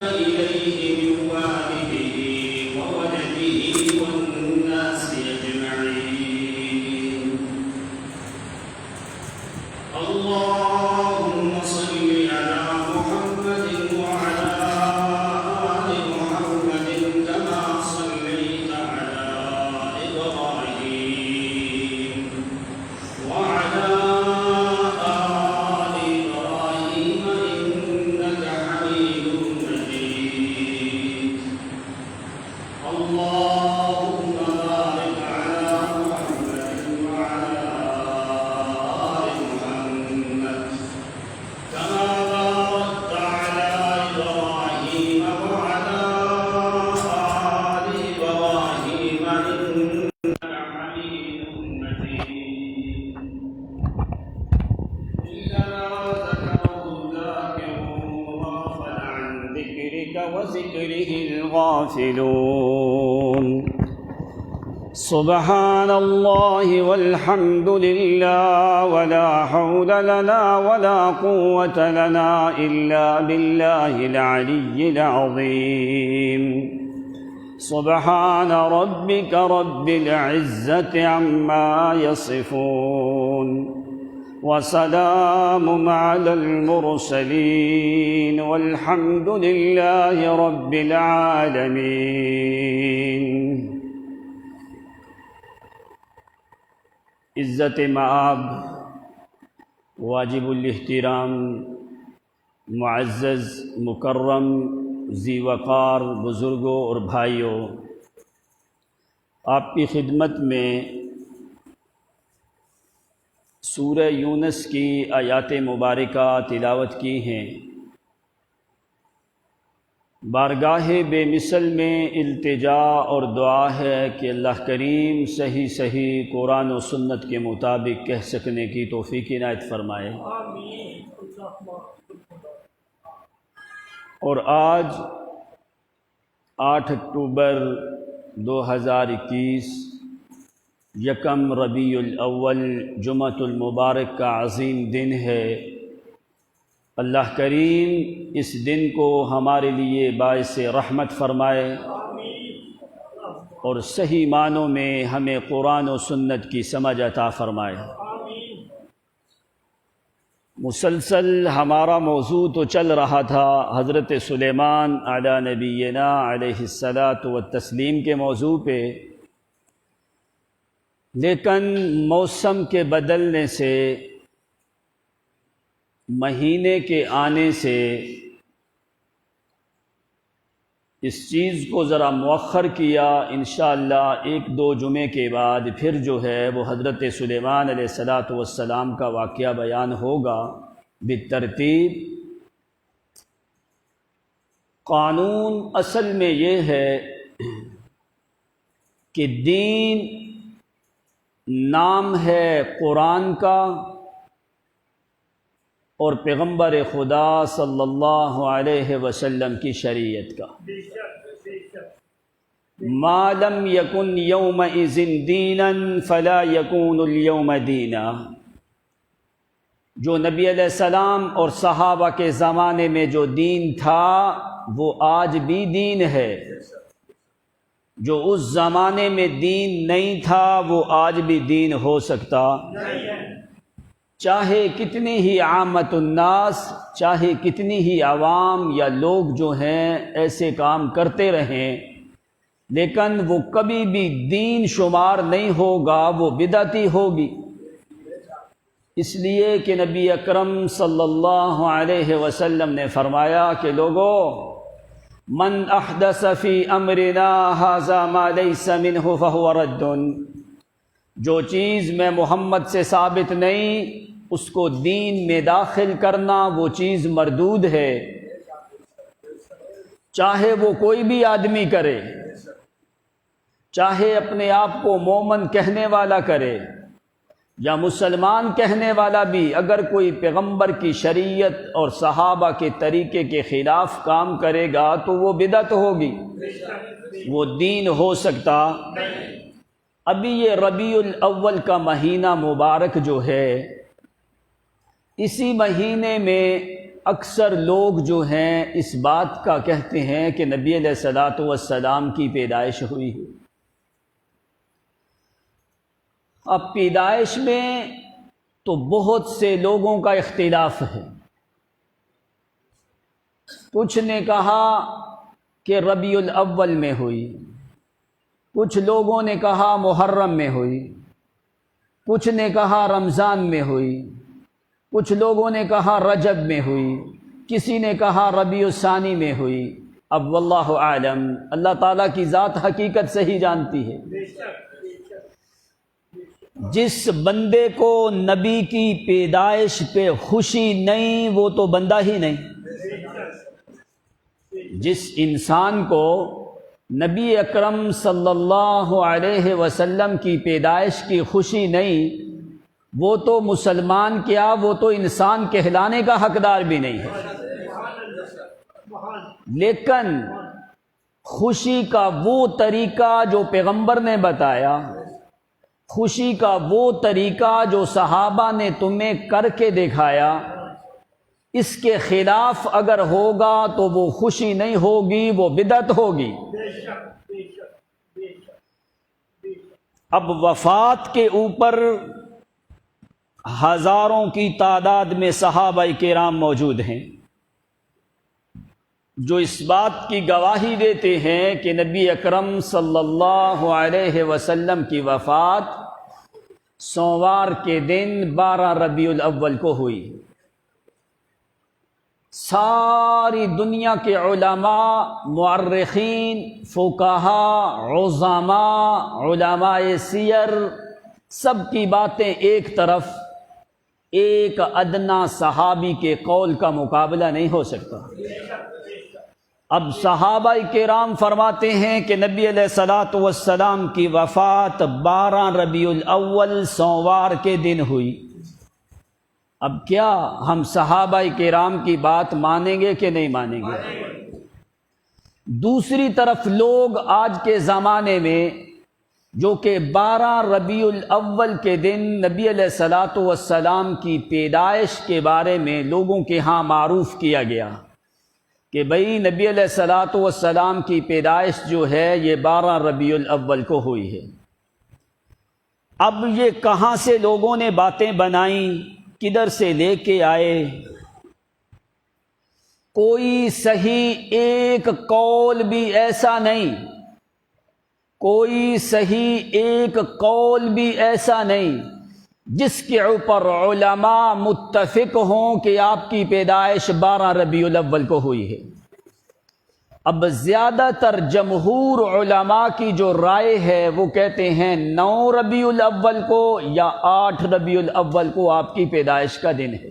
إليه من والده وولده والناس أجمعين. اللهم صل على محمد وعلى آل محمد كما صليت على إبراهيم وعلى آل إبراهيم إنك حميد مجيد. اللهم بارك على محمد وعلى آل محمد كما باركت على إبراهيم وعلى آل إبراهيم إنك حميد مجيد. إلا ذكره الذاكرون وغفل عن ذكرك وذكره الغافلون. سبحان الله والحمد لله ولا حول لنا ولا قوة لنا إلا بالله العلي العظيم. سبحان ربك رب العزة عما يصفون وسلام على المرسلين والحمد لله رب العالمين. عزت مآب، واجب الاحترام، معزز مکرم ذی وقار بزرگوں اور بھائیوں، آپ کی خدمت میں سورہ یونس کی آیات مبارکہ تلاوت کی ہیں۔ بارگاہ بے مثل میں التجا اور دعا ہے کہ اللہ کریم صحیح صحیح قرآن و سنت کے مطابق کہہ سکنے کی توفیق عنایت فرمائے۔ اور آج 8 اکتوبر 2021 یکم ربیع الاول جمعۃ المبارک کا عظیم دن ہے۔ اللہ کریم اس دن کو ہمارے لیے باعث رحمت فرمائے اور صحیح معنوں میں ہمیں قرآن و سنت کی سمجھ عطا فرمائے۔ مسلسل ہمارا موضوع تو چل رہا تھا حضرت سلیمان علی نبینا علیہ الصلاۃ والتسلیم کے موضوع پہ، لیکن موسم کے بدلنے سے، مہینے کے آنے سے اس چیز کو ذرا مؤخر کیا۔ انشاءاللہ 1-2 جمعے کے بعد پھر جو ہے وہ حضرت سلیمان علیہ الصلاۃ والسلام کا واقعہ بیان ہوگا بالترتیب۔ قانون اصل میں یہ ہے کہ دین نام ہے قرآن کا اور پیغمبر خدا صلی اللہ علیہ وسلم کی شریعت کا۔ ما لم یکن یومئذ دینا فلا یکون اليوم دینا۔ جو نبی علیہ السلام اور صحابہ کے زمانے میں جو دین تھا وہ آج بھی دین ہے، جو اس زمانے میں دین نہیں تھا وہ آج بھی دین ہو سکتا، چاہے کتنی ہی عامت الناس، چاہے کتنی ہی عوام یا لوگ جو ہیں ایسے کام کرتے رہیں، لیکن وہ کبھی بھی دین شمار نہیں ہوگا، وہ بدعتی ہوگی۔ اس لیے کہ نبی اکرم صلی اللہ علیہ وسلم نے فرمایا کہ لوگو، من احدث فی امرنا ھذا ما لیس منہ فہو رد۔ جو چیز میں محمد سے ثابت نہیں اس کو دین میں داخل کرنا وہ چیز مردود ہے، چاہے وہ کوئی بھی آدمی کرے، چاہے اپنے آپ کو مومن کہنے والا کرے یا مسلمان کہنے والا بھی، اگر کوئی پیغمبر کی شریعت اور صحابہ کے طریقے کے خلاف کام کرے گا تو وہ بدعت ہوگی، وہ دین ہو سکتا۔ ابھی یہ ربیع الاول کا مہینہ مبارک جو ہے، اسی مہینے میں اکثر لوگ جو ہیں اس بات کا کہتے ہیں کہ نبی علیہ الصلوۃ والسلام کی پیدائش ہوئی ہے۔ اب پیدائش میں تو بہت سے لوگوں کا اختلاف ہے۔ کچھ نے کہا کہ ربیع الاول میں ہوئی، کچھ لوگوں نے کہا محرم میں ہوئی، کچھ نے کہا رمضان میں ہوئی، کچھ لوگوں نے کہا رجب میں ہوئی، کسی نے کہا ربیع الثانی میں ہوئی۔ اب واللہ اعلم، اللہ تعالیٰ کی ذات حقیقت صحیح جانتی ہے۔ جس بندے کو نبی کی پیدائش پہ خوشی نہیں وہ تو بندہ ہی نہیں۔ جس انسان کو نبی اکرم صلی اللہ علیہ وسلم کی پیدائش کی خوشی نہیں، وہ تو مسلمان کیا، وہ تو انسان کہلانے کا حقدار بھی نہیں ہے۔ لیکن خوشی کا وہ طریقہ جو پیغمبر نے بتایا، خوشی کا وہ طریقہ جو صحابہ نے تمہیں کر کے دکھایا، اس کے خلاف اگر ہوگا تو وہ خوشی نہیں ہوگی، وہ بدعت ہوگی۔ اب وفات کے اوپر ہزاروں کی تعداد میں صحابہ کرام موجود ہیں جو اس بات کی گواہی دیتے ہیں کہ نبی اکرم صلی اللہ علیہ وسلم کی وفات سوموار کے دن 12 ربیع الاول کو ہوئی۔ ساری دنیا کے علماء، مورخین، فقہاء، عظماء، علماء سیر، سب کی باتیں ایک طرف، ایک ادنا صحابی کے قول کا مقابلہ نہیں ہو سکتا۔ اب صحابہ کرام فرماتے ہیں کہ نبی علیہ الصلوۃ والسلام کی وفات 12 ربیع الاول سوموار کے دن ہوئی۔ اب کیا ہم صحابہ کرام کی بات مانیں گے کہ نہیں مانیں گے؟ دوسری طرف لوگ آج کے زمانے میں جو کہ 12 ربیع الاول کے دن نبی علیہ الصلوۃ والسلام کی پیدائش کے بارے میں لوگوں کے ہاں معروف کیا گیا کہ بھئی نبی علیہ الصلوۃ والسلام کی پیدائش جو ہے یہ 12 ربیع الاول کو ہوئی ہے۔ اب یہ کہاں سے لوگوں نے باتیں بنائیں، کدھر سے لے کے آئے؟ کوئی صحیح ایک قول بھی ایسا نہیں، کوئی صحیح ایک قول بھی ایسا نہیں جس کے اوپر علماء متفق ہوں کہ آپ کی پیدائش 12 ربیع الاول کو ہوئی ہے۔ اب زیادہ تر جمہور علماء کی جو رائے ہے وہ کہتے ہیں 9 ربیع الاول کو یا 8 ربیع الاول کو آپ کی پیدائش کا دن ہے۔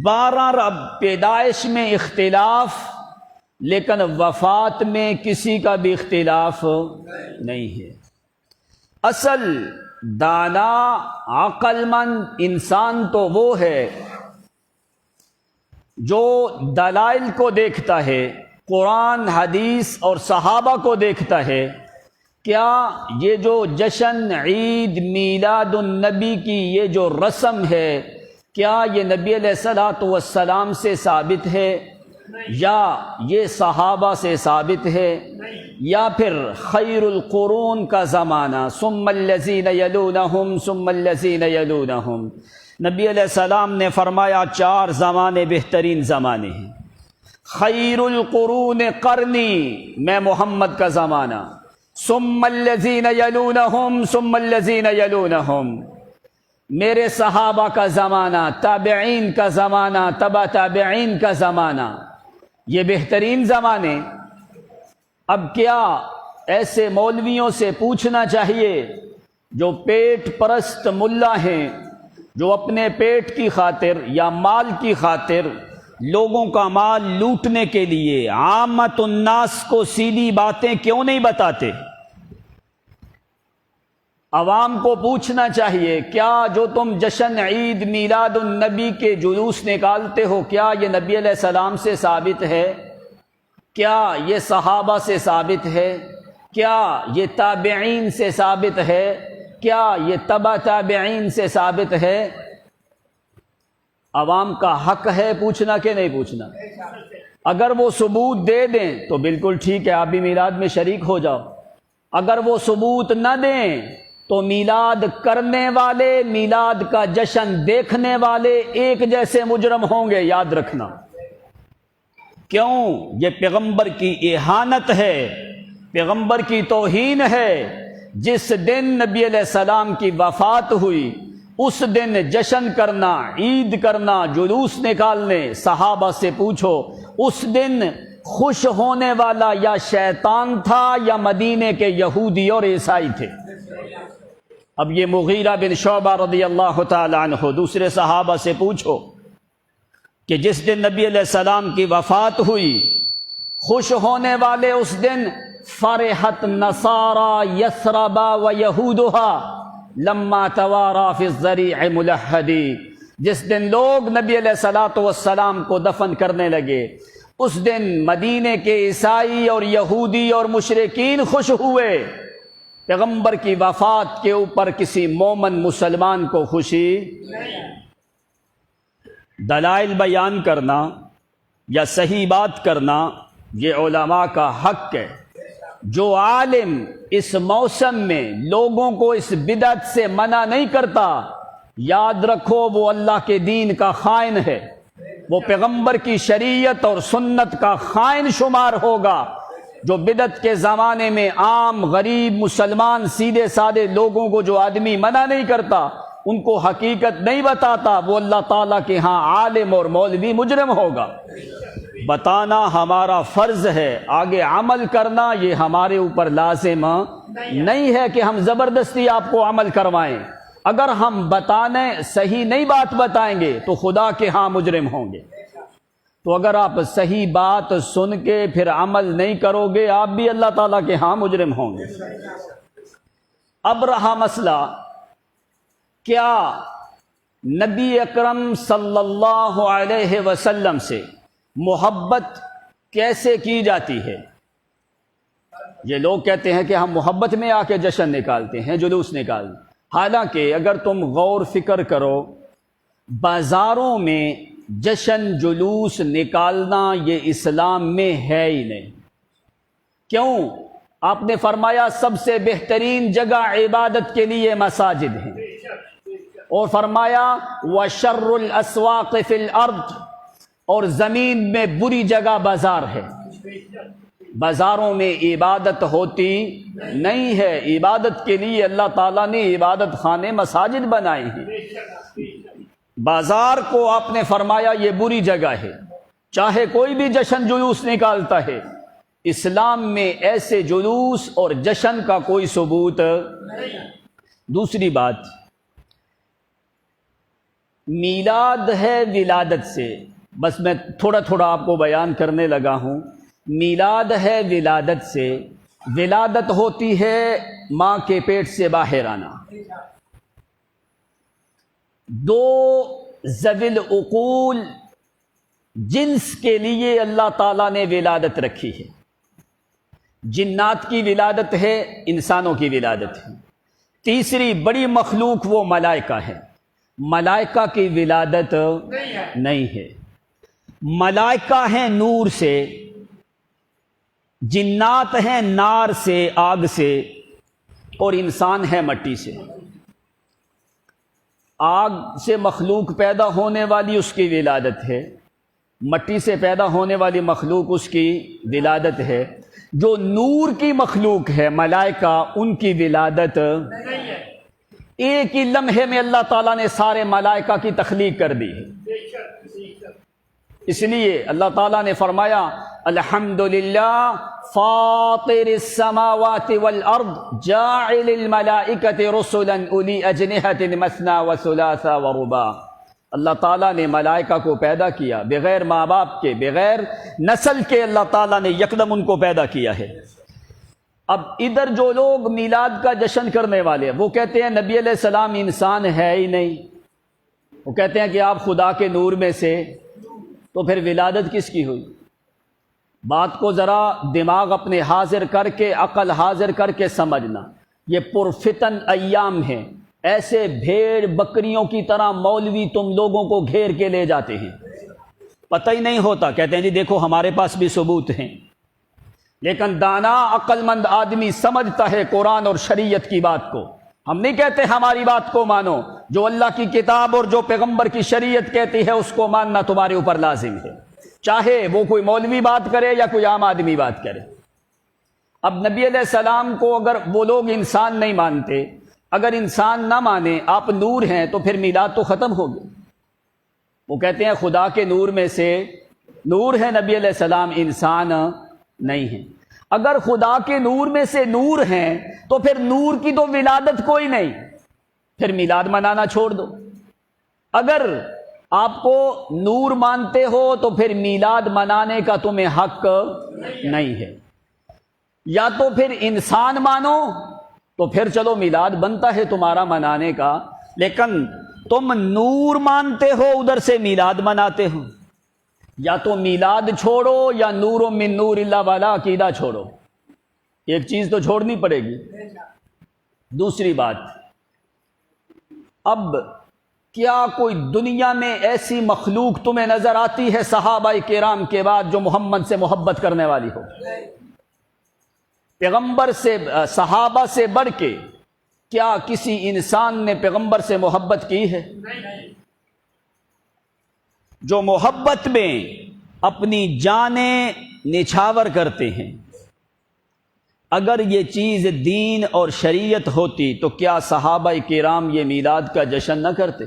12 پیدائش میں اختلاف، لیکن وفات میں کسی کا بھی اختلاف نہیں ہے۔ اصل دانا عقل مند انسان تو وہ ہے جو دلائل کو دیکھتا ہے، قرآن، حدیث اور صحابہ کو دیکھتا ہے۔ کیا یہ جو جشن عید میلاد النبی کی یہ جو رسم ہے، کیا یہ نبی علیہ الصلوۃ والسلام سے ثابت ہے یا یہ صحابہ سے ثابت ہے، یا پھر خیر القرون کا زمانہ ثم الذین یلونہم ثم الذین یلونہم، نبی علیہ السلام نے فرمایا 4 زمانے بہترین زمانے ہیں۔ خیر القرون قرنی، میں محمد کا زمانہ، ثم الذین یلونہم ثم الذین یلونہم، میرے صحابہ کا زمانہ، تابعین کا زمانہ، تبع تابعین کا زمانہ، یہ بہترین زمانے۔ اب کیا ایسے مولویوں سے پوچھنا چاہیے جو پیٹ پرست ملا ہیں، جو اپنے پیٹ کی خاطر یا مال کی خاطر لوگوں کا مال لوٹنے کے لیے عامت الناس کو سیدھی باتیں کیوں نہیں بتاتے؟ عوام کو پوچھنا چاہیے، کیا جو تم جشن عید میلاد النبی کے جلوس نکالتے ہو، کیا یہ نبی علیہ السلام سے ثابت ہے؟ کیا یہ صحابہ سے ثابت ہے؟ کیا یہ تابعین سے ثابت ہے؟ کیا یہ تبع تابعین سے ثابت ہے؟ عوام کا حق ہے پوچھنا کہ نہیں پوچھنا؟ اگر وہ ثبوت دے دیں تو بالکل ٹھیک ہے، آپ بھی میلاد میں شریک ہو جاؤ۔ اگر وہ ثبوت نہ دیں تو میلاد کرنے والے، میلاد کا جشن دیکھنے والے ایک جیسے مجرم ہوں گے، یاد رکھنا۔ کیوں؟ یہ پیغمبر کی اہانت ہے، پیغمبر کی توہین ہے۔ جس دن نبی علیہ السلام کی وفات ہوئی اس دن جشن کرنا، عید کرنا، جلوس نکالنے، صحابہ سے پوچھو اس دن خوش ہونے والا یا شیطان تھا یا مدینے کے یہودی اور عیسائی تھے؟ اب یہ مغیرہ بن شعبہ رضی اللہ تعالی عنہ، دوسرے صحابہ سے پوچھو کہ جس دن نبی علیہ السلام کی وفات ہوئی خوش ہونے والے اس دن فرحت نصارى یثرب و یہودها لما توارا فی الذریع ملحدی، جس دن لوگ نبی علیہ الصلوۃ والسلام کو دفن کرنے لگے اس دن مدینے کے عیسائی اور یہودی اور مشرکین خوش ہوئے، پیغمبر کی وفات کے اوپر کسی مومن مسلمان کو خوشی نہیں۔ دلائل بیان کرنا یا صحیح بات کرنا یہ علماء کا حق ہے۔ جو عالم اس موسم میں لوگوں کو اس بدعت سے منع نہیں کرتا، یاد رکھو وہ اللہ کے دین کا خائن ہے، وہ پیغمبر کی شریعت اور سنت کا خائن شمار ہوگا۔ جو بدعت کے زمانے میں عام غریب مسلمان سیدھے سادے لوگوں کو جو آدمی منع نہیں کرتا، ان کو حقیقت نہیں بتاتا، وہ اللہ تعالیٰ کے ہاں عالم اور مولوی مجرم ہوگا۔ بتانا ہمارا فرض ہے، آگے عمل کرنا یہ ہمارے اوپر لازم نہیں ہے کہ ہم زبردستی آپ کو عمل کروائیں۔ اگر ہم بتانے صحیح نہیں بات بتائیں گے تو خدا کے ہاں مجرم ہوں گے۔ تو اگر آپ صحیح بات سن کے پھر عمل نہیں کرو گے، آپ بھی اللہ تعالیٰ کے ہاں مجرم ہوں گے۔ اب رہا مسئلہ، کیا نبی اکرم صلی اللہ علیہ وسلم سے محبت کیسے کی جاتی ہے؟ یہ لوگ کہتے ہیں کہ ہم محبت میں آ کے جشن نکالتے ہیں، جلوس نکالتے ہیں۔ حالانکہ اگر تم غور فکر کرو، بازاروں میں جشن جلوس نکالنا یہ اسلام میں ہے ہی نہیں۔ کیوں؟ آپ نے فرمایا سب سے بہترین جگہ عبادت کے لیے مساجد ہیں، اور فرمایا وَشَرُّ الْأَسْوَاقِ فِي الْأَرْضِ، اور زمین میں بری جگہ بازار ہے۔ بازاروں میں عبادت ہوتی نہیں ہے۔ عبادت کے لیے اللہ تعالیٰ نے عبادت خانے مساجد بنائے ہیں۔ بازار کو آپ نے فرمایا یہ بری جگہ ہے، چاہے کوئی بھی جشن جلوس نکالتا ہے، اسلام میں ایسے جلوس اور جشن کا کوئی ثبوت نہیں۔ دوسری بات، میلاد ہے ولادت سے، بس میں تھوڑا تھوڑا آپ کو بیان کرنے لگا ہوں۔ میلاد ہے ولادت سے، ولادت ہوتی ہے ماں کے پیٹ سے باہر آنا۔ دو ذوی العقول جنس کے لیے اللہ تعالیٰ نے ولادت رکھی ہے۔ جنات کی ولادت ہے، انسانوں کی ولادت ہے۔ تیسری بڑی مخلوق وہ ملائکہ ہے، ملائکہ کی ولادت نہیں ہے۔ ملائکہ ہیں نور سے، جنات ہیں نار سے، آگ سے، اور انسان ہے مٹی سے۔ آگ سے مخلوق پیدا ہونے والی اس کی ولادت ہے، مٹی سے پیدا ہونے والی مخلوق اس کی ولادت ہے۔ جو نور کی مخلوق ہے ملائکہ، ان کی ولادت نہیں ہے۔ ایک ہی لمحے میں اللہ تعالیٰ نے سارے ملائکہ کی تخلیق کر دی ہے۔ اس لیے اللہ تعالیٰ نے فرمایا الحمدللہ فاطر السماوات والارض جاعل الملائکۃ رسلا اولی اجنحۃ مثنی وثلاث ورباع۔ اللہ تعالیٰ نے ملائکہ کو پیدا کیا بغیر ماں باپ کے، بغیر نسل کے، اللہ تعالیٰ نے یکدم ان کو پیدا کیا ہے۔ اب ادھر جو لوگ میلاد کا جشن کرنے والے ہیں وہ کہتے ہیں نبی علیہ السلام انسان ہے ہی نہیں، وہ کہتے ہیں کہ آپ خدا کے نور میں سے، تو پھر ولادت کس کی ہوئی؟ بات کو ذرا دماغ اپنے حاضر کر کے، عقل حاضر کر کے سمجھنا۔ یہ پرفتن ایام ہیں، ایسے بھیڑ بکریوں کی طرح مولوی تم لوگوں کو گھیر کے لے جاتے ہیں، پتہ ہی نہیں ہوتا، کہتے ہیں جی دیکھو ہمارے پاس بھی ثبوت ہیں، لیکن دانا عقل مند آدمی سمجھتا ہے قرآن اور شریعت کی بات کو۔ ہم نہیں کہتے ہماری بات کو مانو، جو اللہ کی کتاب اور جو پیغمبر کی شریعت کہتی ہے اس کو ماننا تمہارے اوپر لازم ہے، چاہے وہ کوئی مولوی بات کرے یا کوئی عام آدمی بات کرے۔ اب نبی علیہ السلام کو اگر وہ لوگ انسان نہیں مانتے، اگر انسان نہ مانے آپ نور ہیں، تو پھر میلاد تو ختم ہو گیا۔ وہ کہتے ہیں خدا کے نور میں سے نور ہے نبی علیہ السلام، انسان نہیں ہے۔ اگر خدا کے نور میں سے نور ہیں تو پھر نور کی تو ولادت کوئی نہیں، پھر میلاد منانا چھوڑ دو۔ اگر آپ کو نور مانتے ہو تو پھر میلاد منانے کا تمہیں حق نہیں ہے، یا تو پھر انسان مانو تو پھر چلو میلاد بنتا ہے تمہارا منانے کا، لیکن تم نور مانتے ہو ادھر سے میلاد مناتے ہو، یا تو میلاد چھوڑو یا نور من نور اللہ والا عقیدہ چھوڑو، ایک چیز تو چھوڑنی پڑے گی۔ دوسری بات، اب کیا کوئی دنیا میں ایسی مخلوق تمہیں نظر آتی ہے صحابہ کرام کے بعد جو محمد سے محبت کرنے والی ہو؟ پیغمبر سے، صحابہ سے بڑھ کے کیا کسی انسان نے پیغمبر سے محبت کی ہے؟ جو محبت میں اپنی جانیں نچھاور کرتے ہیں، اگر یہ چیز دین اور شریعت ہوتی تو کیا صحابہ کرام یہ میلاد کا جشن نہ کرتے؟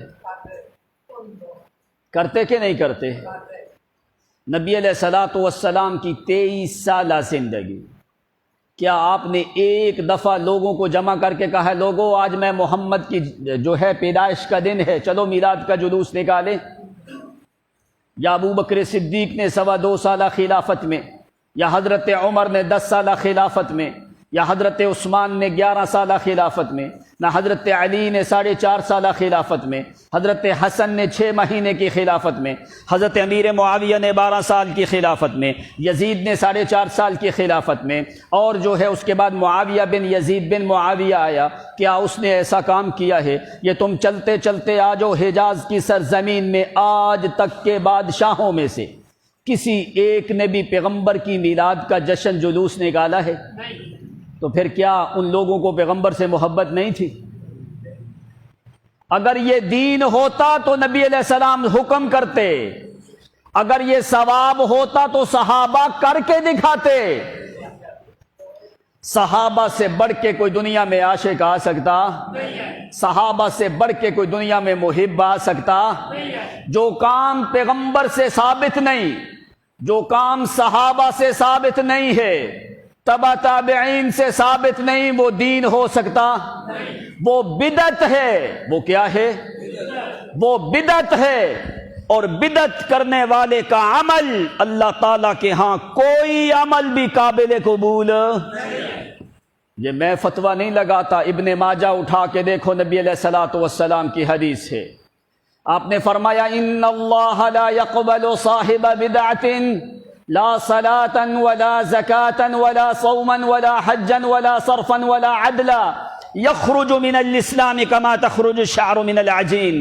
کرتے کہ نہیں کرتے؟ نبی علیہ الصلوۃ والسلام کی 23 سالہ زندگی، کیا آپ نے ایک دفعہ لوگوں کو جمع کر کے کہا لوگوں آج میں محمد کی جو ہے پیدائش کا دن ہے، چلو میلاد کا جلوس نکالیں؟ یا ابو بکر صدیق نے 2.25 سالہ خلافت میں، یا حضرت عمر نے 10 سالہ خلافت میں، یا حضرت عثمان نے 11 سالہ خلافت میں، نہ حضرت علی نے 4.5 سالہ خلافت میں، حضرت حسن نے 6 مہینے کی خلافت میں، حضرت امیر معاویہ نے 12 سال کی خلافت میں، یزید نے 4.5 سال کی خلافت میں، اور جو ہے اس کے بعد معاویہ بن یزید بن معاویہ آیا، کیا اس نے ایسا کام کیا ہے؟ یہ تم چلتے چلتے آجو حجاز کی سرزمین میں آج تک کے بادشاہوں میں سے کسی ایک نے بھی پیغمبر کی میلاد کا جشن جلوس نکالا ہے؟ تو پھر کیا ان لوگوں کو پیغمبر سے محبت نہیں تھی؟ اگر یہ دین ہوتا تو نبی علیہ السلام حکم کرتے، اگر یہ ثواب ہوتا تو صحابہ کر کے دکھاتے۔ صحابہ سے بڑھ کے کوئی دنیا میں عاشق آ سکتا؟ صحابہ سے بڑھ کے کوئی دنیا میں محب آ سکتا؟ جو کام پیغمبر سے ثابت نہیں، جو کام صحابہ سے ثابت نہیں ہے، تبع تابعین سے ثابت نہیں، وہ دین ہو سکتا؟ وہ بدعت ہے۔ وہ کیا ہے؟ وہ بدعت ہے، اور بدعت کرنے والے کا عمل اللہ تعالیٰ کے ہاں کوئی عمل بھی قابل قبول۔ یہ میں فتویٰ نہیں لگاتا، ابن ماجہ اٹھا کے دیکھو، نبی علیہ الصلوۃ والسلام کی حدیث ہے، آپ نے فرمایا ان اللہ لا يقبل صاحب بدعت لا صلاة ولا زکاة ولا صوما ولا حجا ولا صرفا ولا عدلا یخرج من الاسلام کما تخرج الشعر من العجین،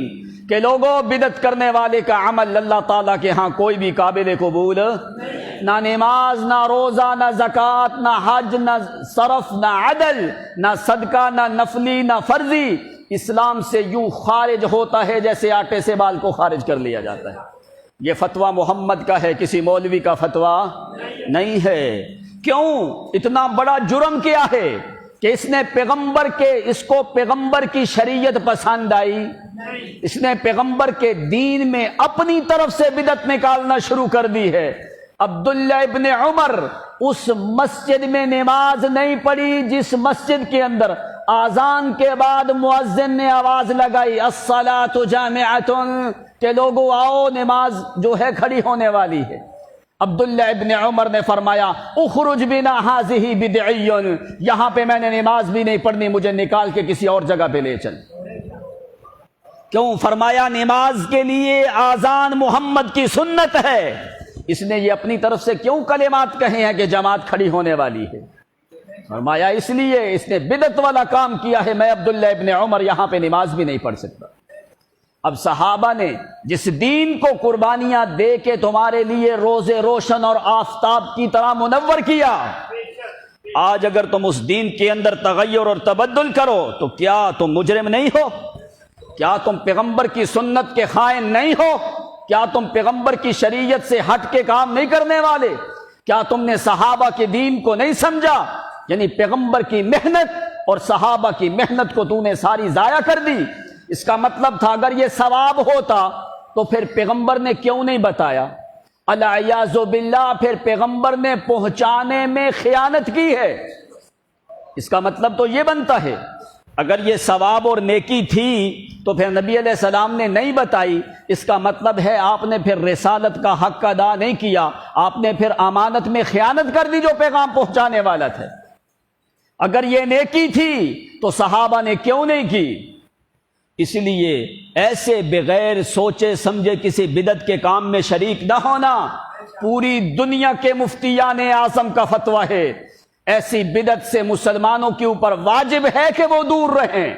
کہ لوگوں بدعت کرنے والے کا عمل اللہ تعالیٰ کے ہاں کوئی بھی قابل قبول، نہ نماز، نہ روزہ، نہ زکوٰۃ، نہ حج، نہ صرف، نہ عدل، نہ صدقہ، نہ نفلی، نہ فرضی، اسلام سے یوں خارج ہوتا ہے جیسے آٹے سے بال کو خارج کر لیا جاتا ہے۔ یہ فتویٰ محمد کا ہے، کسی مولوی کا فتویٰ نہیں ہے۔ کیوں؟ اتنا بڑا جرم کیا ہے کہ اس نے اس کو پیغمبر کی شریعت پسند آئی، اس نے پیغمبر کے دین میں اپنی طرف سے بدعت نکالنا شروع کر دی ہے۔ عبداللہ ابن عمر اس مسجد میں نماز نہیں پڑھی جس مسجد کے اندر آذان کے بعد مؤذن نے آواز لگائی الصلاۃ جامعۃ، کہ لوگوں آؤ نماز جو ہے کھڑی ہونے والی ہے۔ عبداللہ ابن عمر نے فرمایا اخرج بنا ھذہ بدعی، یہاں پہ میں نے نماز بھی نہیں پڑھنی، مجھے نکال کے کسی اور جگہ پہ لے چل۔ کیوں؟ فرمایا نماز کے لیے آذان محمد کی سنت ہے۔ اس نے یہ اپنی طرف سے کیوں کلمات کہے ہیں کہ جماعت کھڑی ہونے والی ہے؟ فرمایا اس لیے اس نے بدعت والا کام کیا ہے، میں عبداللہ ابن عمر یہاں پہ نماز بھی نہیں پڑھ سکتا۔ اب صحابہ نے جس دین کو قربانیاں دے کے تمہارے لیے روزے روشن اور آفتاب کی طرح منور کیا، آج اگر تم اس دین کے اندر تغیر اور تبدل کرو تو کیا تم مجرم نہیں ہو؟ کیا تم پیغمبر کی سنت کے خائن نہیں ہو؟ کیا تم پیغمبر کی شریعت سے ہٹ کے کام نہیں کرنے والے؟ کیا تم نے صحابہ کے دین کو نہیں سمجھا؟ یعنی پیغمبر کی محنت اور صحابہ کی محنت کو تو نے ساری ضائع کر دی۔ اس کا مطلب تھا اگر یہ ثواب ہوتا تو پھر پیغمبر نے کیوں نہیں بتایا؟ العیاذ باللہ، پھر پیغمبر نے پہنچانے میں خیانت کی ہے۔ اس کا مطلب تو یہ بنتا ہے اگر یہ ثواب اور نیکی تھی تو پھر نبی علیہ السلام نے نہیں بتائی، اس کا مطلب ہے آپ نے پھر رسالت کا حق ادا نہیں کیا، آپ نے پھر امانت میں خیانت کر دی جو پیغام پہنچانے والا تھا۔ اگر یہ نیکی تھی تو صحابہ نے کیوں نہیں کی؟ اس لیے ایسے بغیر سوچے سمجھے کسی بدعت کے کام میں شریک نہ ہونا پوری دنیا کے مفتیان اعظم کا فتویٰ ہے۔ ایسی بدعت سے مسلمانوں کے اوپر واجب ہے کہ وہ دور رہیں۔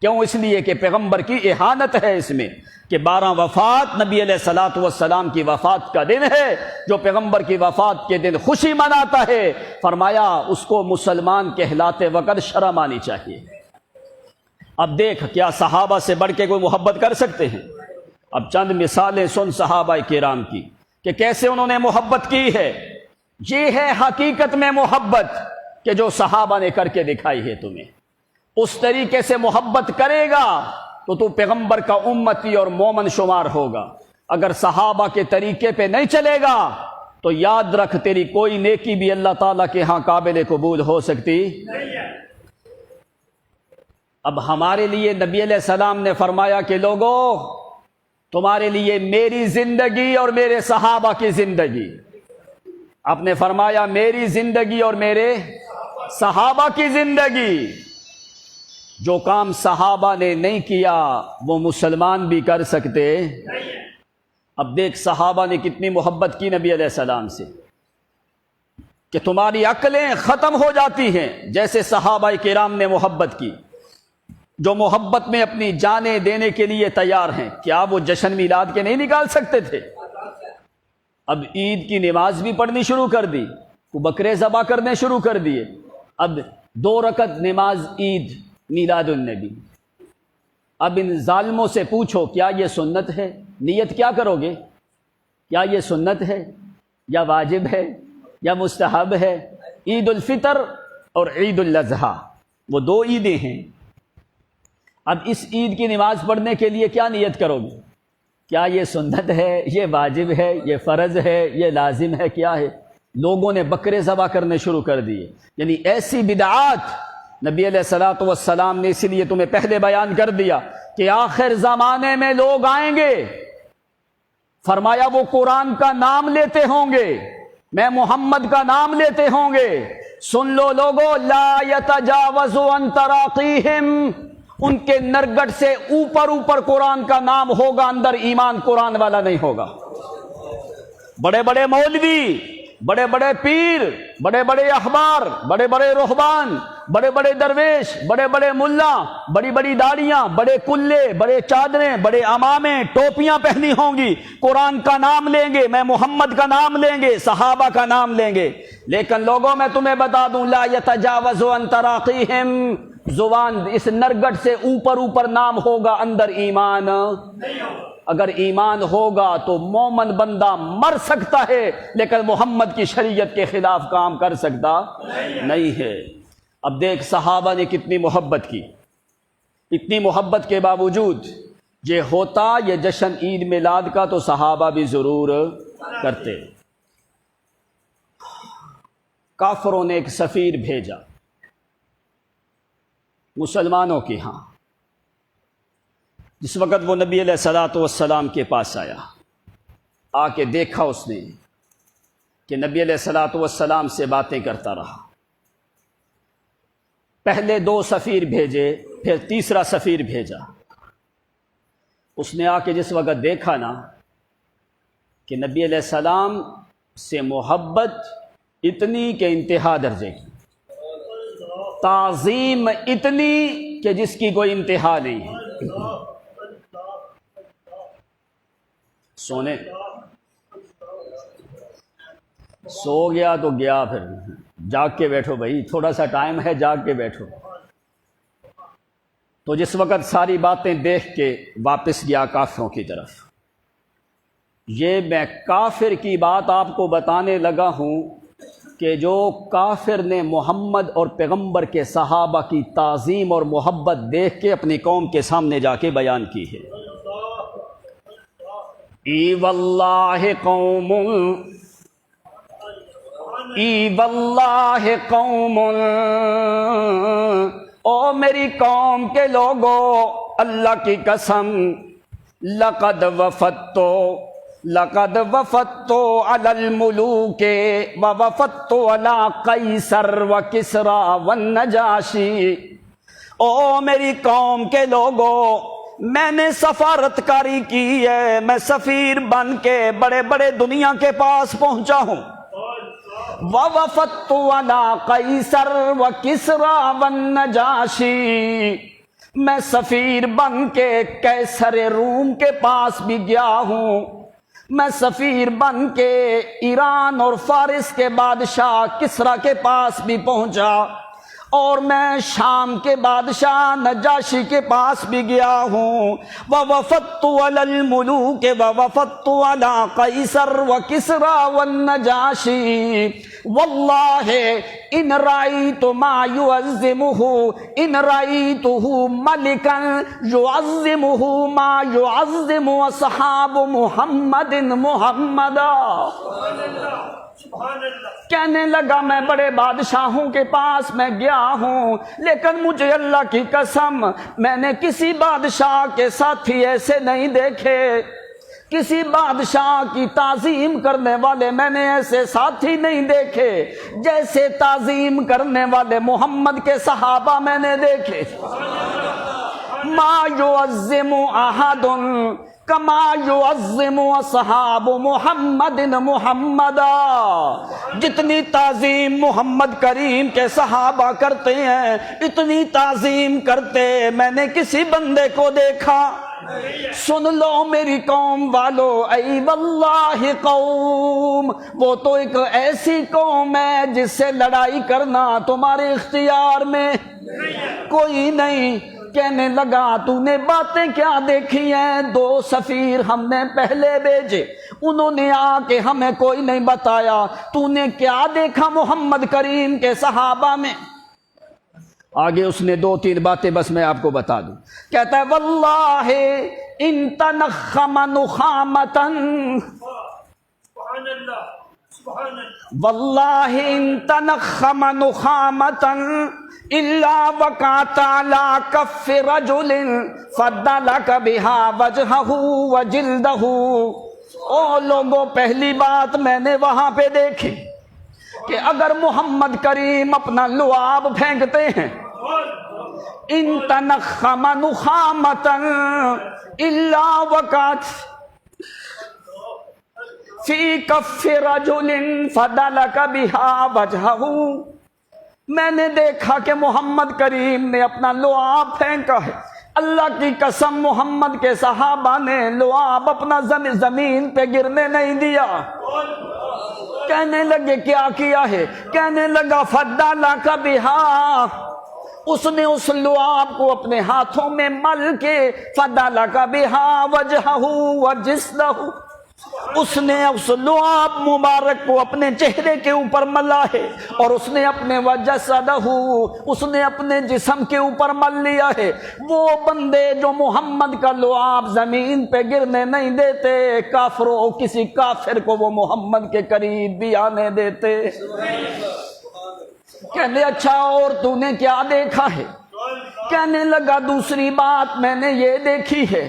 کیوں؟ اس لیے کہ پیغمبر کی اہانت ہے اس میں کہ 12 وفات نبی علیہ الصلوۃ والسلام کی وفات کا دن ہے، جو پیغمبر کی وفات کے دن خوشی مناتا ہے، فرمایا اس کو مسلمان کہلاتے وقت شرم آنی چاہیے۔ اب دیکھ کیا صحابہ سے بڑھ کے کوئی محبت کر سکتے ہیں؟ اب چند مثالیں سن صحابہ کرام کی کہ کیسے انہوں نے محبت کی ہے۔ یہ ہے حقیقت میں محبت کہ جو صحابہ نے کر کے دکھائی ہے تمہیں۔ اس طریقے سے محبت کرے گا تو پیغمبر کا امتی اور مومن شمار ہوگا۔ اگر صحابہ کے طریقے پہ نہیں چلے گا تو یاد رکھ تیری کوئی نیکی بھی اللہ تعالیٰ کے ہاں قابل قبول ہو سکتی نہیں ہے۔ اب ہمارے لیے نبی علیہ السلام نے فرمایا کہ لوگوں تمہارے لیے میری زندگی اور میرے صحابہ کی زندگی، آپ نے فرمایا میری زندگی اور میرے صحابہ کی زندگی۔ جو کام صحابہ نے نہیں کیا وہ مسلمان بھی کر سکتے۔ اب دیکھ صحابہ نے کتنی محبت کی نبی علیہ السلام سے کہ تمہاری عقلیں ختم ہو جاتی ہیں جیسے صحابہ کرام نے محبت کی، جو محبت میں اپنی جانیں دینے کے لیے تیار ہیں۔ کیا وہ جشن میلاد کے نہیں نکال سکتے تھے؟ اب عید کی نماز بھی پڑھنی شروع کر دی، بکرے ذبح کرنے شروع کر دیے۔ اب 2 رکعت نماز عید میلاد النبی۔ اب ان ظالموں سے پوچھو کیا یہ سنت ہے؟ نیت کیا کرو گے؟ کیا یہ سنت ہے یا واجب ہے یا مستحب ہے؟ عید الفطر اور عید الاضحیٰ وہ 2 عیدیں ہیں۔ اب اس عید کی نماز پڑھنے کے لیے کیا نیت کرو گے؟ کیا یہ سنت ہے، یہ واجب ہے، یہ فرض ہے، یہ لازم ہے، کیا ہے؟ لوگوں نے بکرے ذبح کرنے شروع کر دیے۔ یعنی ایسی بدعات نبی علیہ الصلوۃ والسلام نے اس لیے تمہیں پہلے بیان کر دیا کہ آخر زمانے میں لوگ آئیں گے، فرمایا وہ قرآن کا نام لیتے ہوں گے، میں محمد کا نام لیتے ہوں گے۔ سن لو لوگو، لا یتجاوز عن تراقیہم، ان کے نرگٹ سے اوپر قرآن کا نام ہوگا، اندر ایمان قرآن والا نہیں ہوگا۔ بڑے بڑے مولوی، بڑے بڑے پیر، بڑے بڑے احبار، بڑے بڑے رہبان، بڑے بڑے درویش، بڑے بڑے ملا، بڑی بڑی داڑیاں، بڑے کلے، بڑے چادریں، بڑے عمامیں، ٹوپیاں پہنی ہوں گی، قرآن کا نام لیں گے، میں محمد کا نام لیں گے، صحابہ کا نام لیں گے، لیکن لوگوں میں تمہیں بتا دوں لا یتجاوز عن تراقیہم، زبان اس نرگٹ سے اوپر نام ہوگا، اندر ایمان نہیں ہوگا۔ اگر ایمان ہوگا تو مومن بندہ مر سکتا ہے لیکن محمد کی شریعت کے خلاف کام کر سکتا نہیں ہے۔ اب دیکھ صحابہ نے کتنی محبت کی، اتنی محبت کے باوجود یہ ہوتا یہ جشن عید میلاد کا تو صحابہ بھی ضرور کرتے۔ کافروں نے ایک سفیر بھیجا مسلمانوں کے ہاں، جس وقت وہ نبی علیہ الصلوۃ والسلام کے پاس آیا، آ کے دیکھا اس نے کہ نبی علیہ الصلوۃ والسلام سے باتیں کرتا رہا۔ پہلے 2 سفیر بھیجے، پھر تیسرا سفیر بھیجا۔ اس نے آ کے جس وقت دیکھا نا کہ نبی علیہ السلام سے محبت اتنی کہ انتہا درجے کی، تعظیم اتنی کہ جس کی کوئی انتہا نہیں ہے۔ سونے سو گیا تو گیا، پھر جاگ کے بیٹھو بھائی، تھوڑا سا ٹائم ہے، جاگ کے بیٹھو۔ تو جس وقت ساری باتیں دیکھ کے واپس گیا کافروں کی طرف۔ یہ میں کافر کی بات آپ کو بتانے لگا ہوں کہ جو کافر نے محمد اور پیغمبر کے صحابہ کی تعظیم اور محبت دیکھ کے اپنی قوم کے سامنے جا کے بیان کی ہے۔ ای واللہ قوم، ای واللہ قوم، او میری قوم کے لوگو، اللہ کی قسم، لقد وفدتو علی الملوک ووفدتو علی قیصر و کسری والنجاشی۔ او میری قوم کے لوگو، میں نے سفارت کاری کی ہے، میں سفیر بن کے بڑے بڑے دنیا کے پاس پہنچا ہوں۔ ووفدت علی قیصر و کسری والنجاشی، میں سفیر بن کے قیصر روم کے پاس بھی گیا ہوں، میں سفیر بن کے ایران اور فارس کے بادشاہ کسری کے پاس بھی پہنچا، اور میں شام کے بادشاہ نجاشی کے پاس بھی گیا ہوں۔ ووفدت علی الملوک ووفدت علی قیصر و کسری والنجاشی، واللہ ان رأیت ما یعظمہ، ان رأیتہ ملکا یعظمہ ما یعظم اصحاب محمد محمدا۔ کہنے لگا میں بڑے بادشاہوں کے پاس میں گیا ہوں، لیکن مجھے اللہ کی قسم میں نے کسی بادشاہ کے ساتھی ایسے نہیں دیکھے، کسی بادشاہ کی تعظیم کرنے والے میں نے ایسے ساتھی نہیں دیکھے جیسے تعظیم کرنے والے محمد کے صحابہ میں نے دیکھے۔ ما یعظم احد کما یعظم اصحاب محمد محمدا، جتنی تعظیم محمد کریم کے صحابہ کرتے ہیں اتنی تعظیم کرتے میں نے کسی بندے کو دیکھا۔ سن لو میری قوم والو، ای واللہ قوم، وہ تو ایک ایسی قوم ہے جس سے لڑائی کرنا تمہارے اختیار میں کوئی نہیں۔ کہنے لگا تو نے باتیں کیا دیکھی ہیں؟ 2 سفیر ہم نے پہلے بھیجے، انہوں نے آ کے ہمیں کوئی نہیں بتایا، تو نے کیا دیکھا محمد کریم کے صحابہ میں؟ آگے اس نے 2-3 باتیں بس میں آپ کو بتا دوں۔ کہتا ہے واللہ ان تنخم نخامتا، واللہ ان تنخم نخامتا الا وقعت على کف رجل فدلک بها وجهه وجلده۔ او لوگوں، پہلی بات میں نے وہاں پہ دیکھی کہ اگر محمد کریم اپنا لعاب پھینکتے ہیں، ان تنخم نخامتا الا وقعت فی کف رجل فدلک بها وجهه، میں نے دیکھا کہ محمد کریم نے اپنا لعاب پھینکا ہے۔ اللہ کی قسم محمد کے صحابہ نے لعاب اپنا زمین پہ گرنے نہیں دیا۔ کہنے لگے کیا کیا ہے؟ کہنے لگا فدلک بها، اس نے اس لعاب کو اپنے ہاتھوں میں مل کے فدلک بها وجهه وجسده، اس نے اس لعاب مبارک کو اپنے چہرے کے اوپر ملا ہے، اور اس نے اپنے وجسدہ، اس نے اپنے جسم کے اوپر مل لیا ہے۔ وہ بندے جو محمد کا لعاب زمین پہ گرنے نہیں دیتے، کافروں، کسی کافر کو وہ محمد کے قریب بھی آنے دیتے۔ کہنے اچھا اور تو نے کیا دیکھا ہے؟ کہنے لگا دوسری بات میں نے یہ دیکھی ہے،